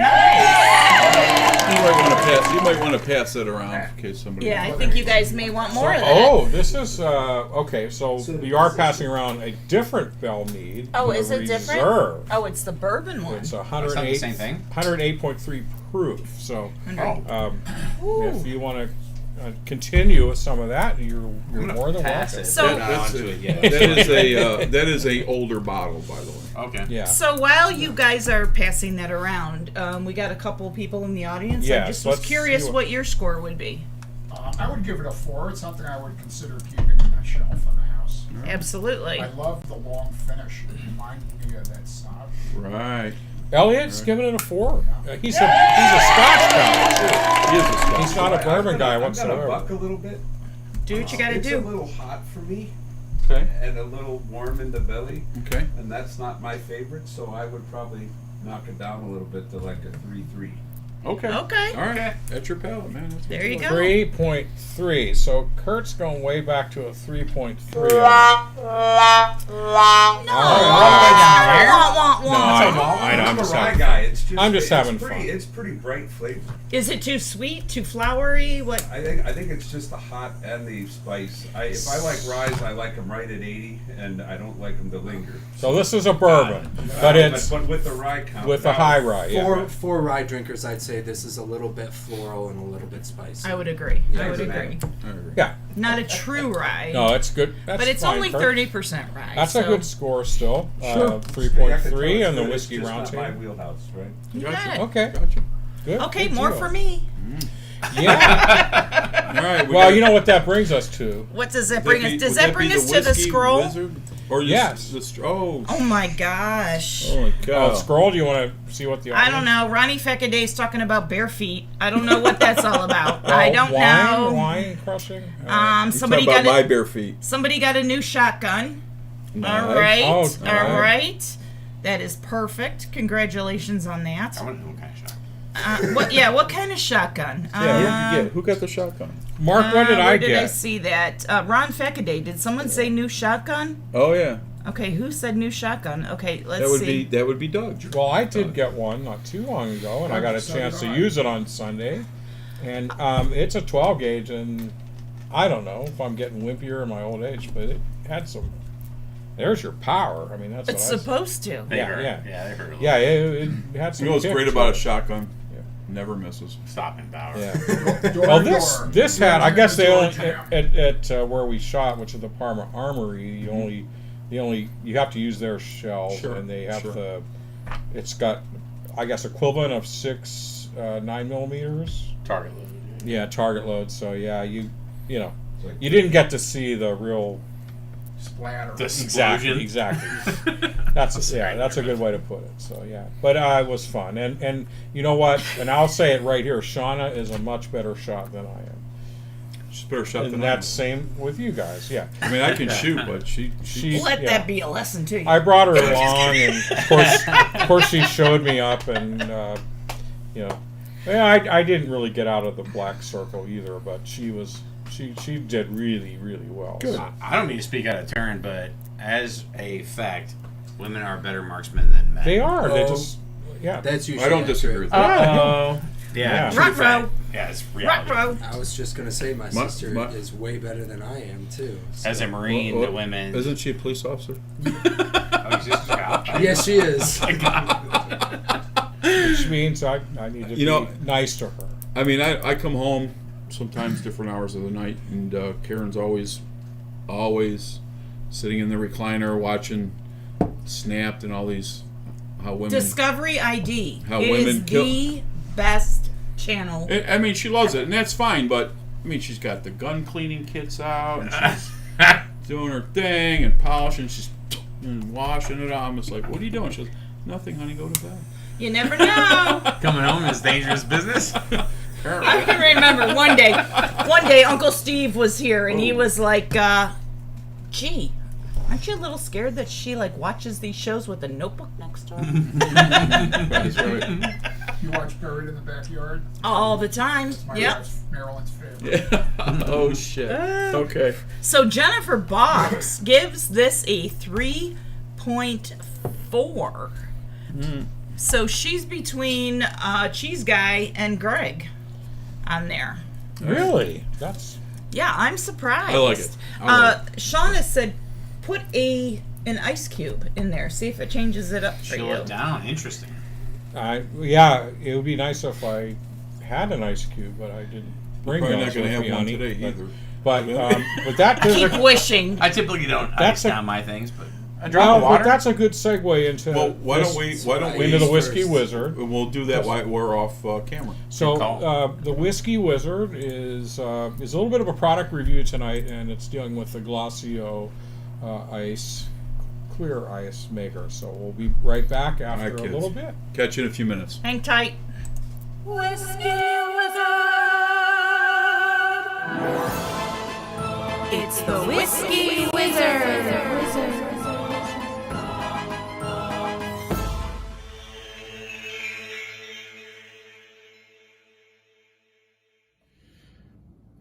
might want to pass it around in case somebody. Yeah, I think you guys may want more of that. Oh, this is okay. So So you are passing around a different Belle Meade. Oh, a is it different? Reserve. Oh, it's the bourbon one. It's That's not the 108, same thing? 108.3 proof. So Oh. if you want to continue with some of that, you're gonna more than pass welcome. it. So- Not onto it yet. that is a older bottle, by the way. Okay. Yeah. So while you guys are passing that around, we got a couple people in the audience. I Yes, just was let's curious see what your score would be. I would give it a 4. It's something I would consider keeping in my shelf in the house. Absolutely. I love the long finish. It reminds me of that stop. Right. Elliot's giving it a 4. He's a Scotch guy too. He is a Scotch. He's not a bourbon guy I'm gonna whatsoever. buck a little bit. Do what you got to It's a do. little hot for me Okay. and a little warm in the belly, Okay. and that's not my favorite. So I would probably knock it down a little bit to like a 3.3. Okay. Okay. All right. That's your palate, man. That's what There you like. go. 3.3. So Kurt's going way back to a 3.3. No. right. Wah, wah, wah. No, I know. I'm I'm a just rye having guy. It's just, I'm just it's having pretty, fun. It's pretty bright flavor. Is it too sweet, too flowery? What? I think it's just the hot and the spice. If I like ryes, I like them right at 80, and I don't like them to linger. So this is a bourbon, but it's but with the rye count. with a high rye. Yeah. For rye drinkers, I'd say this is a little bit floral and a little bit spicy. I would agree. I would Thanks, agree. I agree. Yeah. Not a true rye. No, it's good. That's but it's fine, only Kurt. 30% rye. That's so a good score still. Sure. Yeah, I can 3.3 tell on the it's whiskey just round not my table. wheelhouse, right? You got Gotcha. it. Okay. Gotcha. Good. Okay, good more deal. for me. Yeah. All right. Well, you know what that brings us to? What does that bring us? Does would that bring be us to the Whiskey scroll? Wizard? Or Yes. Oh. Oh my gosh. Oh my Oh, God. scroll. Do you want to see what the? I don't know. Ronnie Feckaday's talking about bare feet. I don't know what that's all about. I don't wine, know. Wine crushing. Somebody Talk about got my a, bare feet. somebody got a new shotgun. All Nice. right. Oh, all all right. That is perfect. Congratulations on that. I want to know what kind of shot. What kind of shotgun? Yeah, who did you get? Who got the shotgun? Mark, what did I where did I get? see that? Ron Feckaday. Did someone say new shotgun? Oh yeah. Okay, who said new shotgun? Okay, let's That would see. be Doug. Well, I did get one not too long ago, and I got a chance to use it on Sunday. And it's a 12 gauge, and I don't know if I'm getting wimpier in my old age, but it had some. There's your power. I mean, that's It's what I supposed to. They Yeah, hurt. yeah. Yeah, they hurt a little. Yeah, it had some. You know what's kick great to about a it. shotgun? Yeah. Never misses. Stopping power. Yeah. Door Well, to this door. this had. I guess they Door only to town. at where we shot, which is the Parma Armory. You have to use their shells, Sure, and they have sure. the. It's got, I guess, equivalent of 6 9mm. Target loaded. Yeah, target load. So yeah, you know, you didn't get to see the real. Splatter. The explosion. Exactly. That's a good way to put it. So yeah, but it was fun, and you know what? And I'll say it right here: Shauna is a much better shot than I am, She's a better shot than and I am. that's same with you guys. Yeah, I mean, I can shoot, but she She's- Let yeah. that be a lesson to you. I brought her along, and of course, she showed me up, and you know, yeah, I didn't really get out of the black circle either, but she did really, really well. Good. So- I don't mean to speak out of turn, but as a fact, women are better marksmen than men. They are. They Oh. just, yeah. That's usually I don't accurate. disagree with that. Uh-oh. Yeah. Yeah. true Ruh-roh. fact. Yeah, it's reality. Ruh-roh. I was just gonna say my My- sister my- is way better than I am too. So. As a Marine, Well, the women. Isn't she a police officer? Oh, she's just a cop. Yes, she is. Which means I need to You know- be nice to her. I mean, I come home sometimes different hours of the night, and Karen's always sitting in the recliner watching Snapped and all these how women. Discovery ID. How It women is kill- the best channel. I mean, she loves it, and that's fine. But I mean, she's got the gun cleaning kits out, and she's doing her thing and polishing. She's and washing it out. I'm just like, what are you doing? She goes, nothing, honey, go to bed. You never know. Coming home is dangerous business. I can remember one day Uncle Steve was here and he was like, gee, aren't you a little scared that she like watches these shows with a notebook next to her? That is right. You watch Buried in the Backyard? All the time. My Yep. wife's Marilyn's favorite. Oh, shit. Okay. So Jennifer Boggs gives this a 3.4. So she's between Cheese Guy and Greg on there. Really? That's Yeah, I'm surprised. I like it. I like Shauna said put an ice cube in there. See if it changes it up for Chill you. it down. Interesting. yeah. It would be nice if I had an ice cube, but I didn't bring Probably those not going to with have me, one honey, today but, either. But that does Keep wishing. I typically don't That's ice a- down my things, but a drop of but water. that's a good segue into Well, why don't we into the Whiskey first. Wizard. We'll do that while we're off camera. So Good call. the Whiskey Wizard is a little bit of a product review tonight, and it's dealing with the Glossio ice, clear ice maker. So we'll be right back after All right, a kids. little bit. Catch you in a few minutes. Hang tight. Whiskey Wizard. It's the Whiskey Wizard.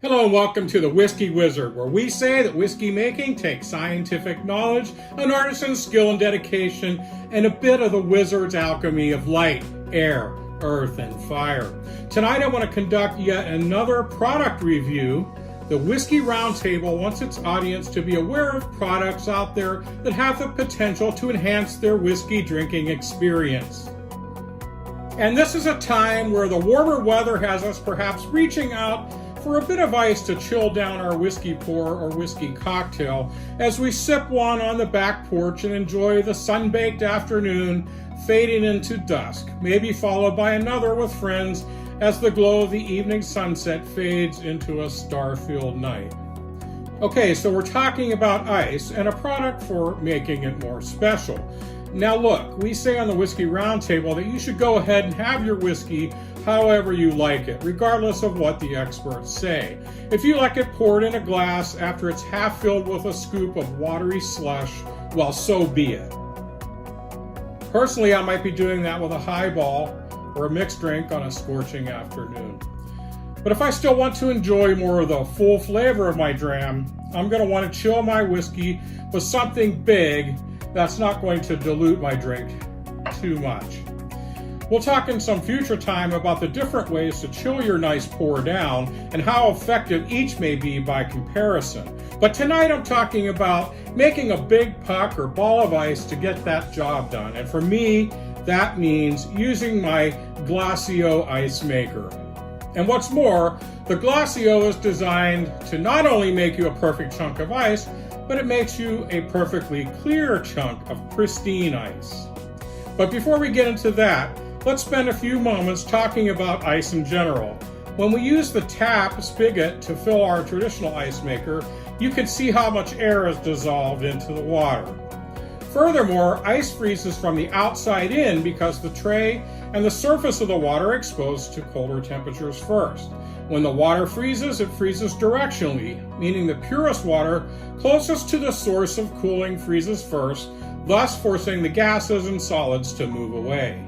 Hello and welcome to the Whiskey Wizard, where we say that whiskey making takes scientific knowledge, an artisan's skill and dedication, and a bit of the wizard's alchemy of light, air, earth, and fire. Tonight I want to conduct yet another product review. The Whiskey Roundtable wants its audience to be aware of products out there that have the potential to enhance their whiskey drinking experience. And this is a time where the warmer weather has us perhaps reaching out for a bit of ice to chill down our whiskey pour or whiskey cocktail as we sip one on the back porch and enjoy the sun-baked afternoon fading into dusk, maybe followed by another with friends as the glow of the evening sunset fades into a star-filled night. Okay, so we're talking about ice and a product for making it more special. Now look, we say on the Whiskey Roundtable that you should go ahead and have your whiskey however you like it, regardless of what the experts say. If you like it poured in a glass after it's half filled with a scoop of watery slush, well, so be it. Personally, I might be doing that with a highball or a mixed drink on a scorching afternoon. But if I still want to enjoy more of the full flavor of my dram, I'm going to want to chill my whiskey with something big that's not going to dilute my drink too much. We'll talk in some future time about the different ways to chill your nice pour down and how effective each may be by comparison. But tonight I'm talking about making a big puck or ball of ice to get that job done. And for me, that means using my Glossio ice maker. And what's more, the Glossio is designed to not only make you a perfect chunk of ice, but it makes you a perfectly clear chunk of pristine ice. But before we get into that, let's spend a few moments talking about ice in general. When we use the tap spigot to fill our traditional ice maker, you can see how much air is dissolved into the water. Furthermore, ice freezes from the outside in because the tray and the surface of the water are exposed to colder temperatures first. When the water freezes, it freezes directionally, meaning the purest water closest to the source of cooling freezes first, thus forcing the gases and solids to move away.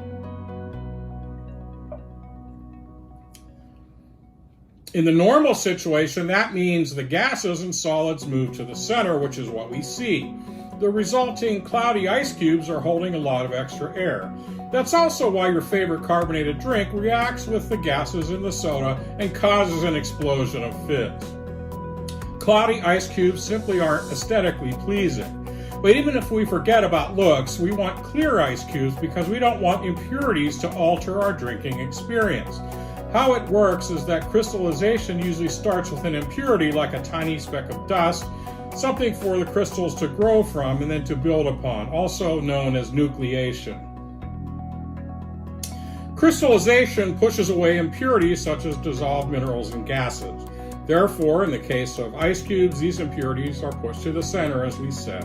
In the normal situation, that means the gases and solids move to the center, which is what we see. The resulting cloudy ice cubes are holding a lot of extra air. That's also why your favorite carbonated drink reacts with the gases in the soda and causes an explosion of fizz. Cloudy ice cubes simply aren't aesthetically pleasing. But even if we forget about looks, we want clear ice cubes because we don't want impurities to alter our drinking experience. How it works is that crystallization usually starts with an impurity like a tiny speck of dust, something for the crystals to grow from and then to build upon, also known as nucleation. Crystallization pushes away impurities such as dissolved minerals and gases. Therefore, in the case of ice cubes, these impurities are pushed to the center, as we said.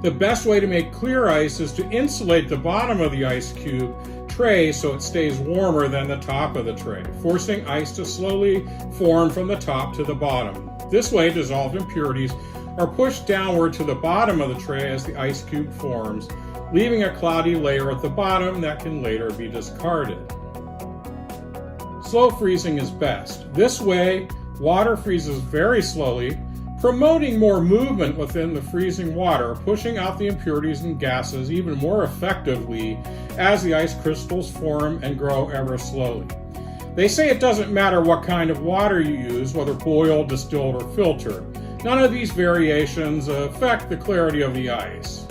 The best way to make clear ice is to insulate the bottom of the ice cube tray so it stays warmer than the top of the tray, forcing ice to slowly form from the top to the bottom. This way, dissolved impurities are pushed downward to the bottom of the tray as the ice cube forms, leaving a cloudy layer at the bottom that can later be discarded. Slow freezing is best. This way, water freezes very slowly, promoting more movement within the freezing water, pushing out the impurities and gases even more effectively as the ice crystals form and grow ever slowly. They say it doesn't matter what kind of water you use, whether boiled, distilled, or filtered. None of these variations affect the clarity of the ice.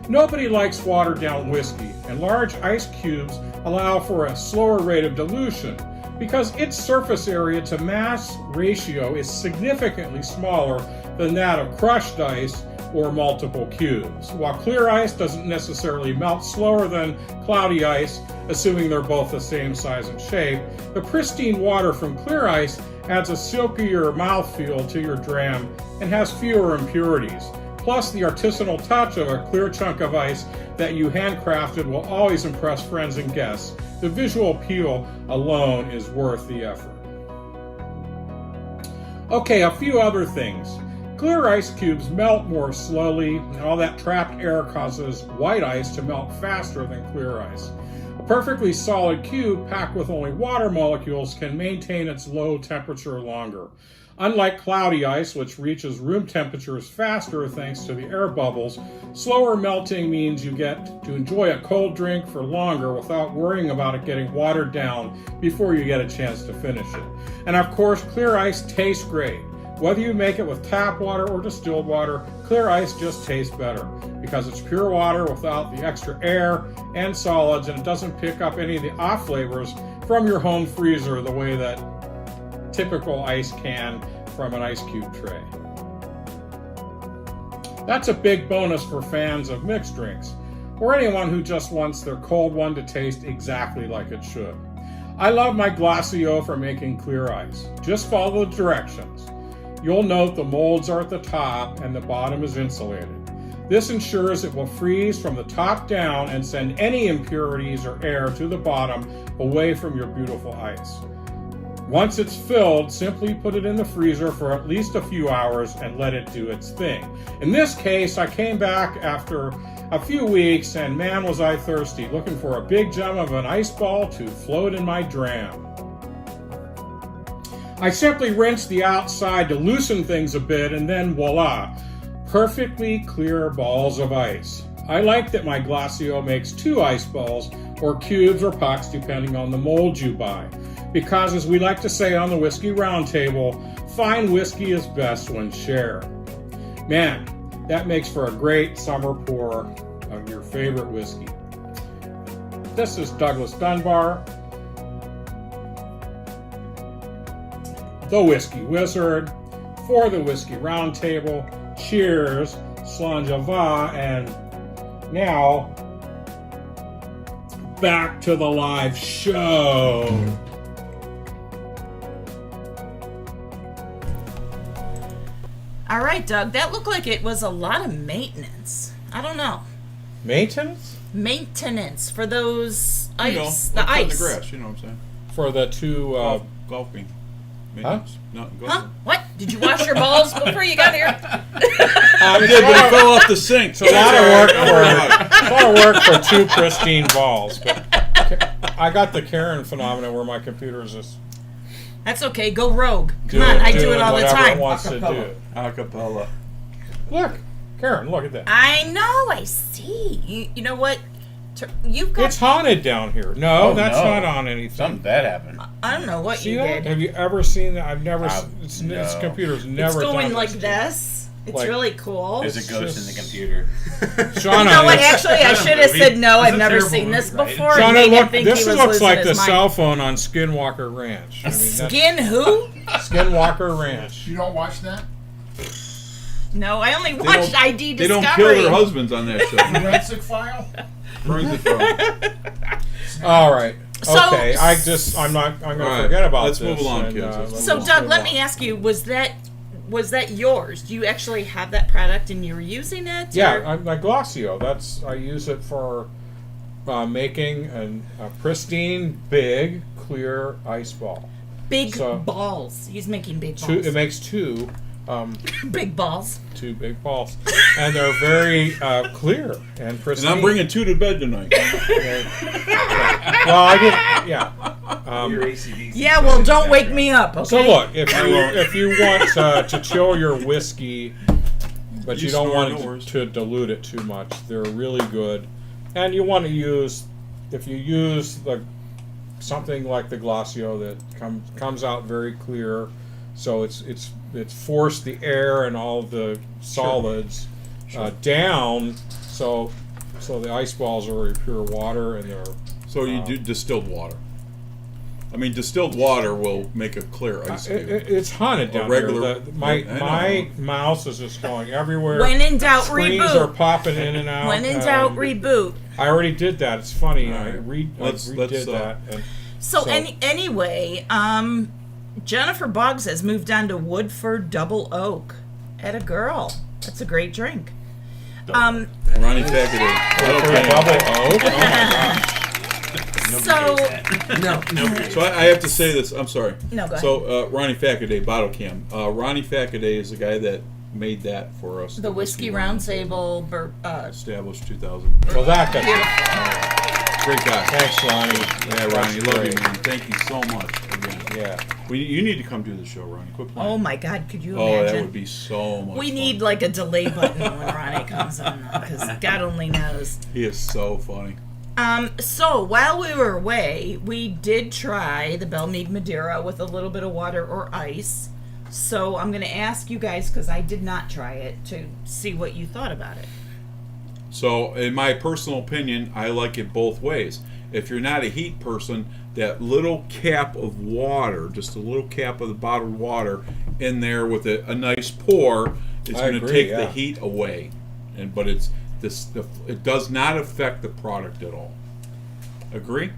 Nobody likes watered down whiskey, and large ice cubes allow for a slower rate of dilution because its surface area to mass ratio is significantly smaller than that of crushed ice or multiple cubes. While clear ice doesn't necessarily melt slower than cloudy ice, assuming they're both the same size and shape, the pristine water from clear ice adds a silkier mouthfeel to your dram and has fewer impurities. Plus, the artisanal touch of a clear chunk of ice that you handcrafted will always impress friends and guests. The visual appeal alone is worth the effort. Okay, a few other things. Clear ice cubes melt more slowly, and all that trapped air causes white ice to melt faster than clear ice. A perfectly solid cube packed with only water molecules can maintain its low temperature longer. Unlike cloudy ice, which reaches room temperatures faster thanks to the air bubbles, slower melting means you get to enjoy a cold drink for longer without worrying about it getting watered down before you get a chance to finish it. And of course, clear ice tastes great. Whether you make it with tap water or distilled water, clear ice just tastes better because it's pure water without the extra air and solids, and it doesn't pick up any of the off flavors from your home freezer the way that typical ice can from an ice cube tray. That's a big bonus for fans of mixed drinks, or anyone who just wants their cold one to taste exactly like it should. I love my Glacio for making clear ice. Just follow the directions. You'll note the molds are at the top and the bottom is insulated. This ensures it will freeze from the top down and send any impurities or air to the bottom away from your beautiful ice. Once it's filled, simply put it in the freezer for at least a few hours and let it do its thing. In this case, I came back after a few weeks and man was I thirsty, looking for a big gem of an ice ball to float in my dram. I simply rinsed the outside to loosen things a bit and then voila, perfectly clear balls of ice. I like that my Glacio makes 2 ice balls or cubes or pucks depending on the mold you buy. Because, as we like to say on the Whiskey Roundtable, fine whiskey is best when shared. Man, that makes for a great summer pour of your favorite whiskey. This is Douglas Dunbar, the Whiskey Wizard, for the Whiskey Roundtable. Cheers, Slanjava, and now back to the live show. All right, Doug, that looked like it was a lot of maintenance. I don't know. Maintenance? Maintenance for those ice, the ice. the grass, you know what I'm saying? For the two... Golfing. Huh? No, go Huh? What? Did you wash your balls before you got here? I did, but it fell off the sink. It's a lot of work for 2 pristine balls. But I got the Karen phenomenon where my computer is just... That's okay. Go rogue. Come on, I do it all the time. It wants to do. Acapella. Look, Karen, look at that. I know. I see. You know what? You've got. It's haunted down here. No, Oh, that's no. not on anything. Something bad happened. I don't know what See you that? did. Have you ever seen that? I've never. No. This computer's never It's going done like this. this. It's Like- really cool. There's a ghost in the computer. Shauna, You know what? this- Actually, I should have said no. It's I've a never terrible seen this movie, right? before. and Shauna, made him look, think this he was looks losing like his the mind. cell phone on Skinwalker Ranch. I mean, that's Skin who? Skinwalker Ranch. You don't watch that? No, I only watched ID They Discovery. don't kill their husbands on that show. Forensic File? Forensic file. All right. So- Okay. I'm going to All right, forget about let's this. move along, and, kids. Let's So, let's Doug, move let on. me ask you: was that was that yours? Do you actually have that product and you're using it? Yeah, or- my Glossio. I use it for making a pristine, big, clear ice ball. Big so- balls. He's making big balls. It makes two Big balls. big balls, and they're very clear and pristine. And I'm bringing 2 to bed tonight. Well, I did. Yeah. Your ACDC Yeah, well, is don't that wake right? me up, okay? So look, if you want to chill your whiskey, but you don't snore, want no it worries. to dilute it too much, they're really good. And you want to use, if you use something like the Glossio that comes out very clear, so it's forced the air and all the solids down, so the ice balls are very pure water and they're. So you do distilled water. I mean, distilled water will make a clear ice cube. It's haunted down regular- here. My I know. mouse is just going everywhere. When in doubt, Screens reboot. are popping in and out. When in doubt, reboot. I already did that. It's funny. All I right. redid Let's, that. And So anyway, Jennifer Boggs has moved on to Woodford Double Oak. At a girl. That's a great drink. Ronnie Packaday. for a double oak. Oh my gosh. So No. So I have to say this. I'm sorry. No, go ahead. So Ronnie Packaday bottle cam. Ronnie Packaday is the guy that made that for us. the Whiskey Roundtable established 2000. Well, that's Great guy. thanks, Ronnie. Yeah, Ronnie, That's love you, great. man. Thank you so much again. Yeah. You need to come do the show, Ronnie. Quit playing. Oh my God, could you Oh, imagine? that would be so much. We fun. need like a delay button when Ronnie comes on, because God only knows. He is so funny. So while we were away, we did try the Belle Meade Madeira with a little bit of water or ice. So I'm going to ask you guys, because I did not try it, to see what you thought about it. So, in my personal opinion, I like it both ways. If you're not a heat person, that little cap of water, just a little cap of the bottled water in there with a nice pour, is I going to agree, take yeah. the heat away. But it does not affect the product at all. Agree?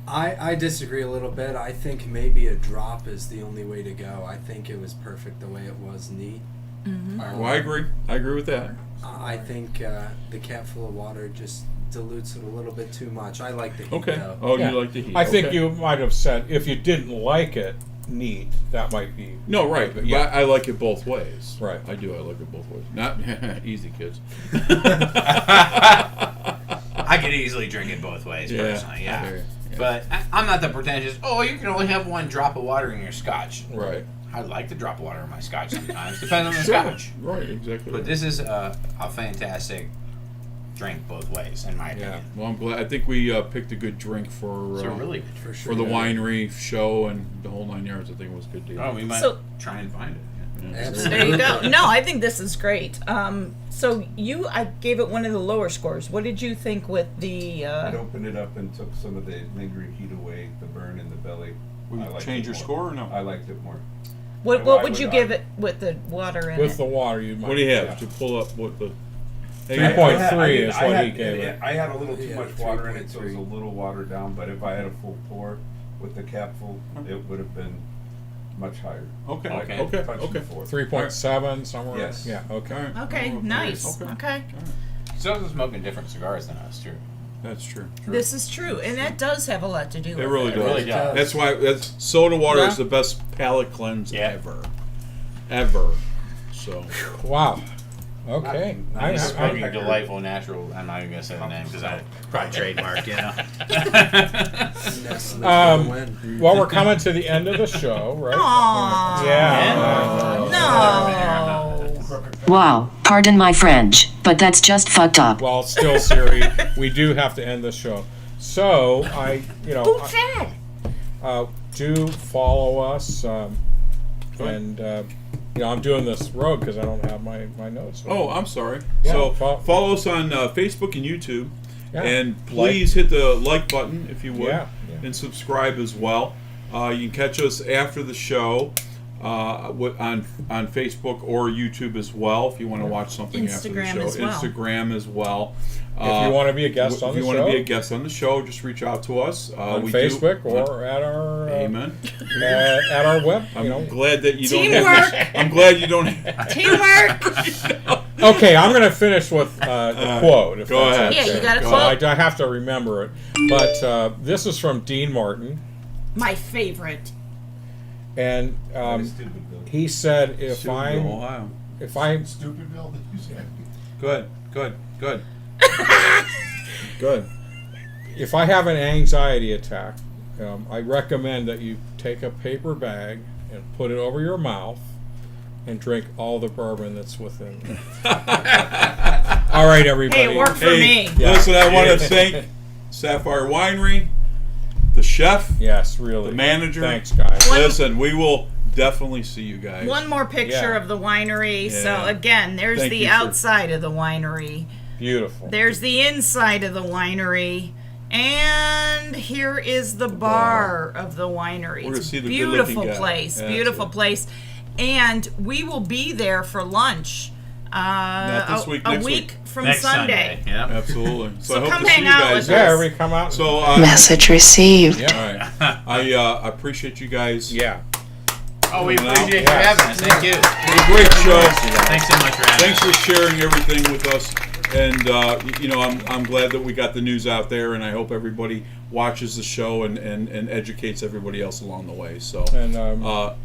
I disagree a little bit. I think maybe a drop is the only way to go. I think it was perfect the way it was, neat. Well, I agree. I agree with that. I think the cap full of water just dilutes it a little bit too much. I like the heat Okay. though. Oh, Yeah. you like the heat. I think Okay. you might have said if you didn't like it, neat. That might be. No, right. But Yeah. I like it both ways. Right. I do. I like it both ways. Not easy, kids. I could easily drink it both ways, personally, yeah. I hear you. But I'm not the pretentious, you can only have one drop of water in your scotch. Right. I like to drop water in my scotch sometimes, depends on the scotch. Right. Exactly. But this is a fantastic drink both ways, in my opinion. Well, I'm glad. I think we picked a good drink for It's a really good For drink. sure. for the winery show and the whole 9 yards. I think it was a good deal. Oh, we might So- try and find it. Yeah. Absolutely. There you go. No, I think this is great. So I gave it one of the lower scores. What did you think with the? It opened it up and took some of the lingering heat away, the burn in the belly. Will I you liked change it your more. score or no? I liked it more. What I would you would- give it with the water in With it? the water, you might. What do you have yeah. to pull up? What the? 3.3 is I what had- he gave it. I had a little too Yeah, much water in it, so it was 3.3. a little watered down. But if I had a full pour with the cap full, it would have been much higher. Okay. Okay. Okay. Punching Okay. forward. 3.7 somewhere. Yes. Yeah. Okay. All right. Okay, Oh, nice. Okay. So they're smoking different cigars than us, too. That's true. This is true, and that does have a lot to do with It really does. really does. That's why soda water Yeah. is the best palate cleanse Yeah. ever. So Wow. Okay. I'm just I- smoking delightful natural. I'm not even gonna say the name because I probably trademark, you know. Nest and that's gonna win. well, we're coming to the end of the show, right? Aww. Yeah. No. Wow, pardon my French, but that's just fucked up. Well, still, Siri, we do have to end the show. So Who said? do follow us, and I'm doing this road because I don't have my notes. Oh, I'm sorry. Yeah, So follow us on Facebook and YouTube, Yeah. and please hit the like button if you would, Yeah. and subscribe as well. You can catch us after the show on Facebook or YouTube as well if you want to watch something after the Instagram show. as well. Instagram as well. If you want to be a guest on the if show, you want to be a guest on the show, just reach out to us on we Facebook do, or at our Amen. At our web. I'm glad that you Teamwork. don't have. I'm glad you don't. Have, Teamwork. Okay, I'm going to finish with the quote. If go that's ahead. Yeah, okay. you got a So quote? I have to remember it, but this is from Dean Martin, My favorite. and Stupid Bill. he said, "If Stupid I'm Ohio. if I'm Stupid Bill that you said. Good. Good. if I have an anxiety attack, I recommend that you take a paper bag and put it over your mouth and drink all the bourbon that's within it." All right, everybody. Hey, it worked for me. Yeah. Listen, I want to thank Sapphire Winery, the chef, Yes, really. the manager. Thanks, guys. Listen, we will definitely see you guys. One more picture Yeah. of the winery. So Yeah. again, there's Thank the you for- outside of the winery. Beautiful. There's the inside of the winery. And here is the bar of the winery. We're gonna It's see a the beautiful good-looking guy. place. Yeah, Beautiful that's it. place. And we will be there for lunch. Not this week, a next week week. from Next Sunday. Sunday. Yep. Absolutely. So, So I hope come to see hang you out guys with there. Yeah, us. everybody come out. So Message received. yeah. I appreciate you guys. Yeah. Oh, we Well, appreciate you yes. having us. Thank you. It was a great show. Thanks so much for having Thanks us. for sharing everything with us. And you know, I'm glad that we got the news out there, and I hope everybody watches the show and educates everybody else along the way. So And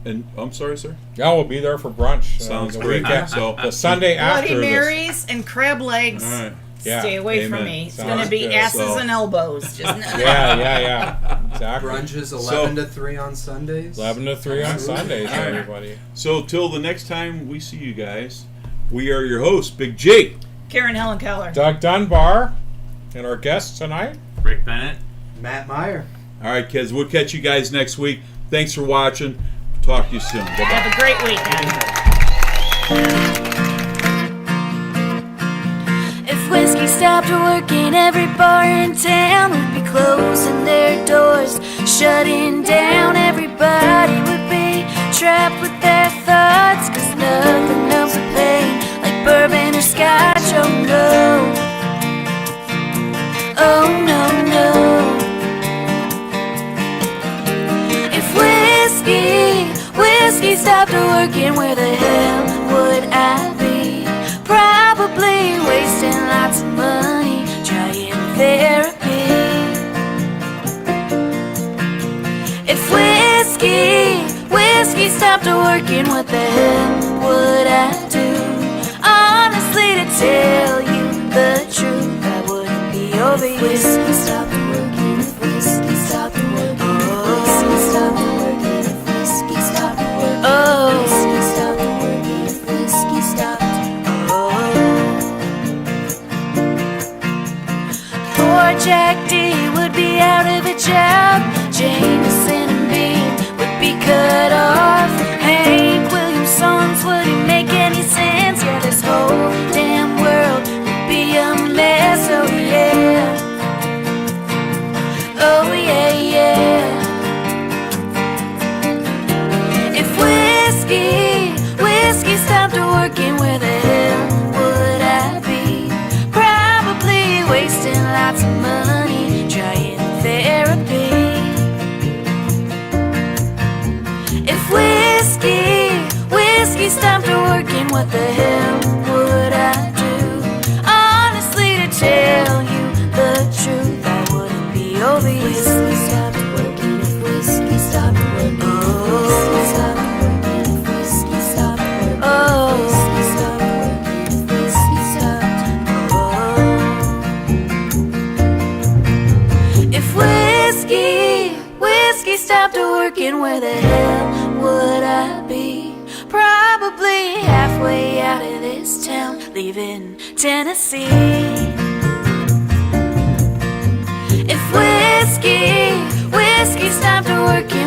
and I'm sorry, sir. yeah, we'll be there for brunch. Sounds the great. weekend. So The Sunday Bloody after this. Marys and crab legs. all right. Yeah. Stay away from Amen. me. It's Sounds going to be good. asses So- and elbows. Just Yeah. Exactly. Brunch is 11 to 3 on Sundays. 11 to 3 on Sundays, All right. everybody. So till the next time we see you guys, we are your hosts, Big J. Karen Helen Keller. Doug Dunbar and our guest tonight. Rick Bennett. Matt Meyer. All right, kids. We'll catch you guys next week. Thanks for watching. Talk to you soon. Bye bye. Have a great weekend. If whiskey stopped working, every bar in town would be closing their doors, shutting down. Everybody would be trapped with their thoughts, 'cause nothing numbs the pain like bourbon or scotch. Oh no, oh no, no. If whiskey stopped working, where the hell would I be? Probably wasting lots of money trying therapy. If whiskey stopped working, what the hell would I do? Honestly, to tell you the truth, I wouldn't be over you. If whiskey stopped working, if whiskey stopped working, if whiskey stopped working, if whiskey stopped working, oh, whiskey stopped working, if whiskey stopped. Poor Jack D would be out of a job. Jameson and Meade would be cut off. Hank Williams songs wouldn't make any sense. Yeah, this whole damn world would be a mess. Oh yeah, oh yeah, yeah. If whiskey stopped working, where the hell would I be? Probably wasting lots of money trying therapy. If whiskey stopped working, what the hell would I do? Honestly, to tell you the truth, I wouldn't be over you. If whiskey stopped working, if whiskey stopped working, if whiskey stopped working, if whiskey stopped working, oh, whiskey stopped working, if whiskey stopped, oh. If whiskey stopped working, where the hell would I be? Probably halfway out of this town, leaving Tennessee. If whiskey stopped working,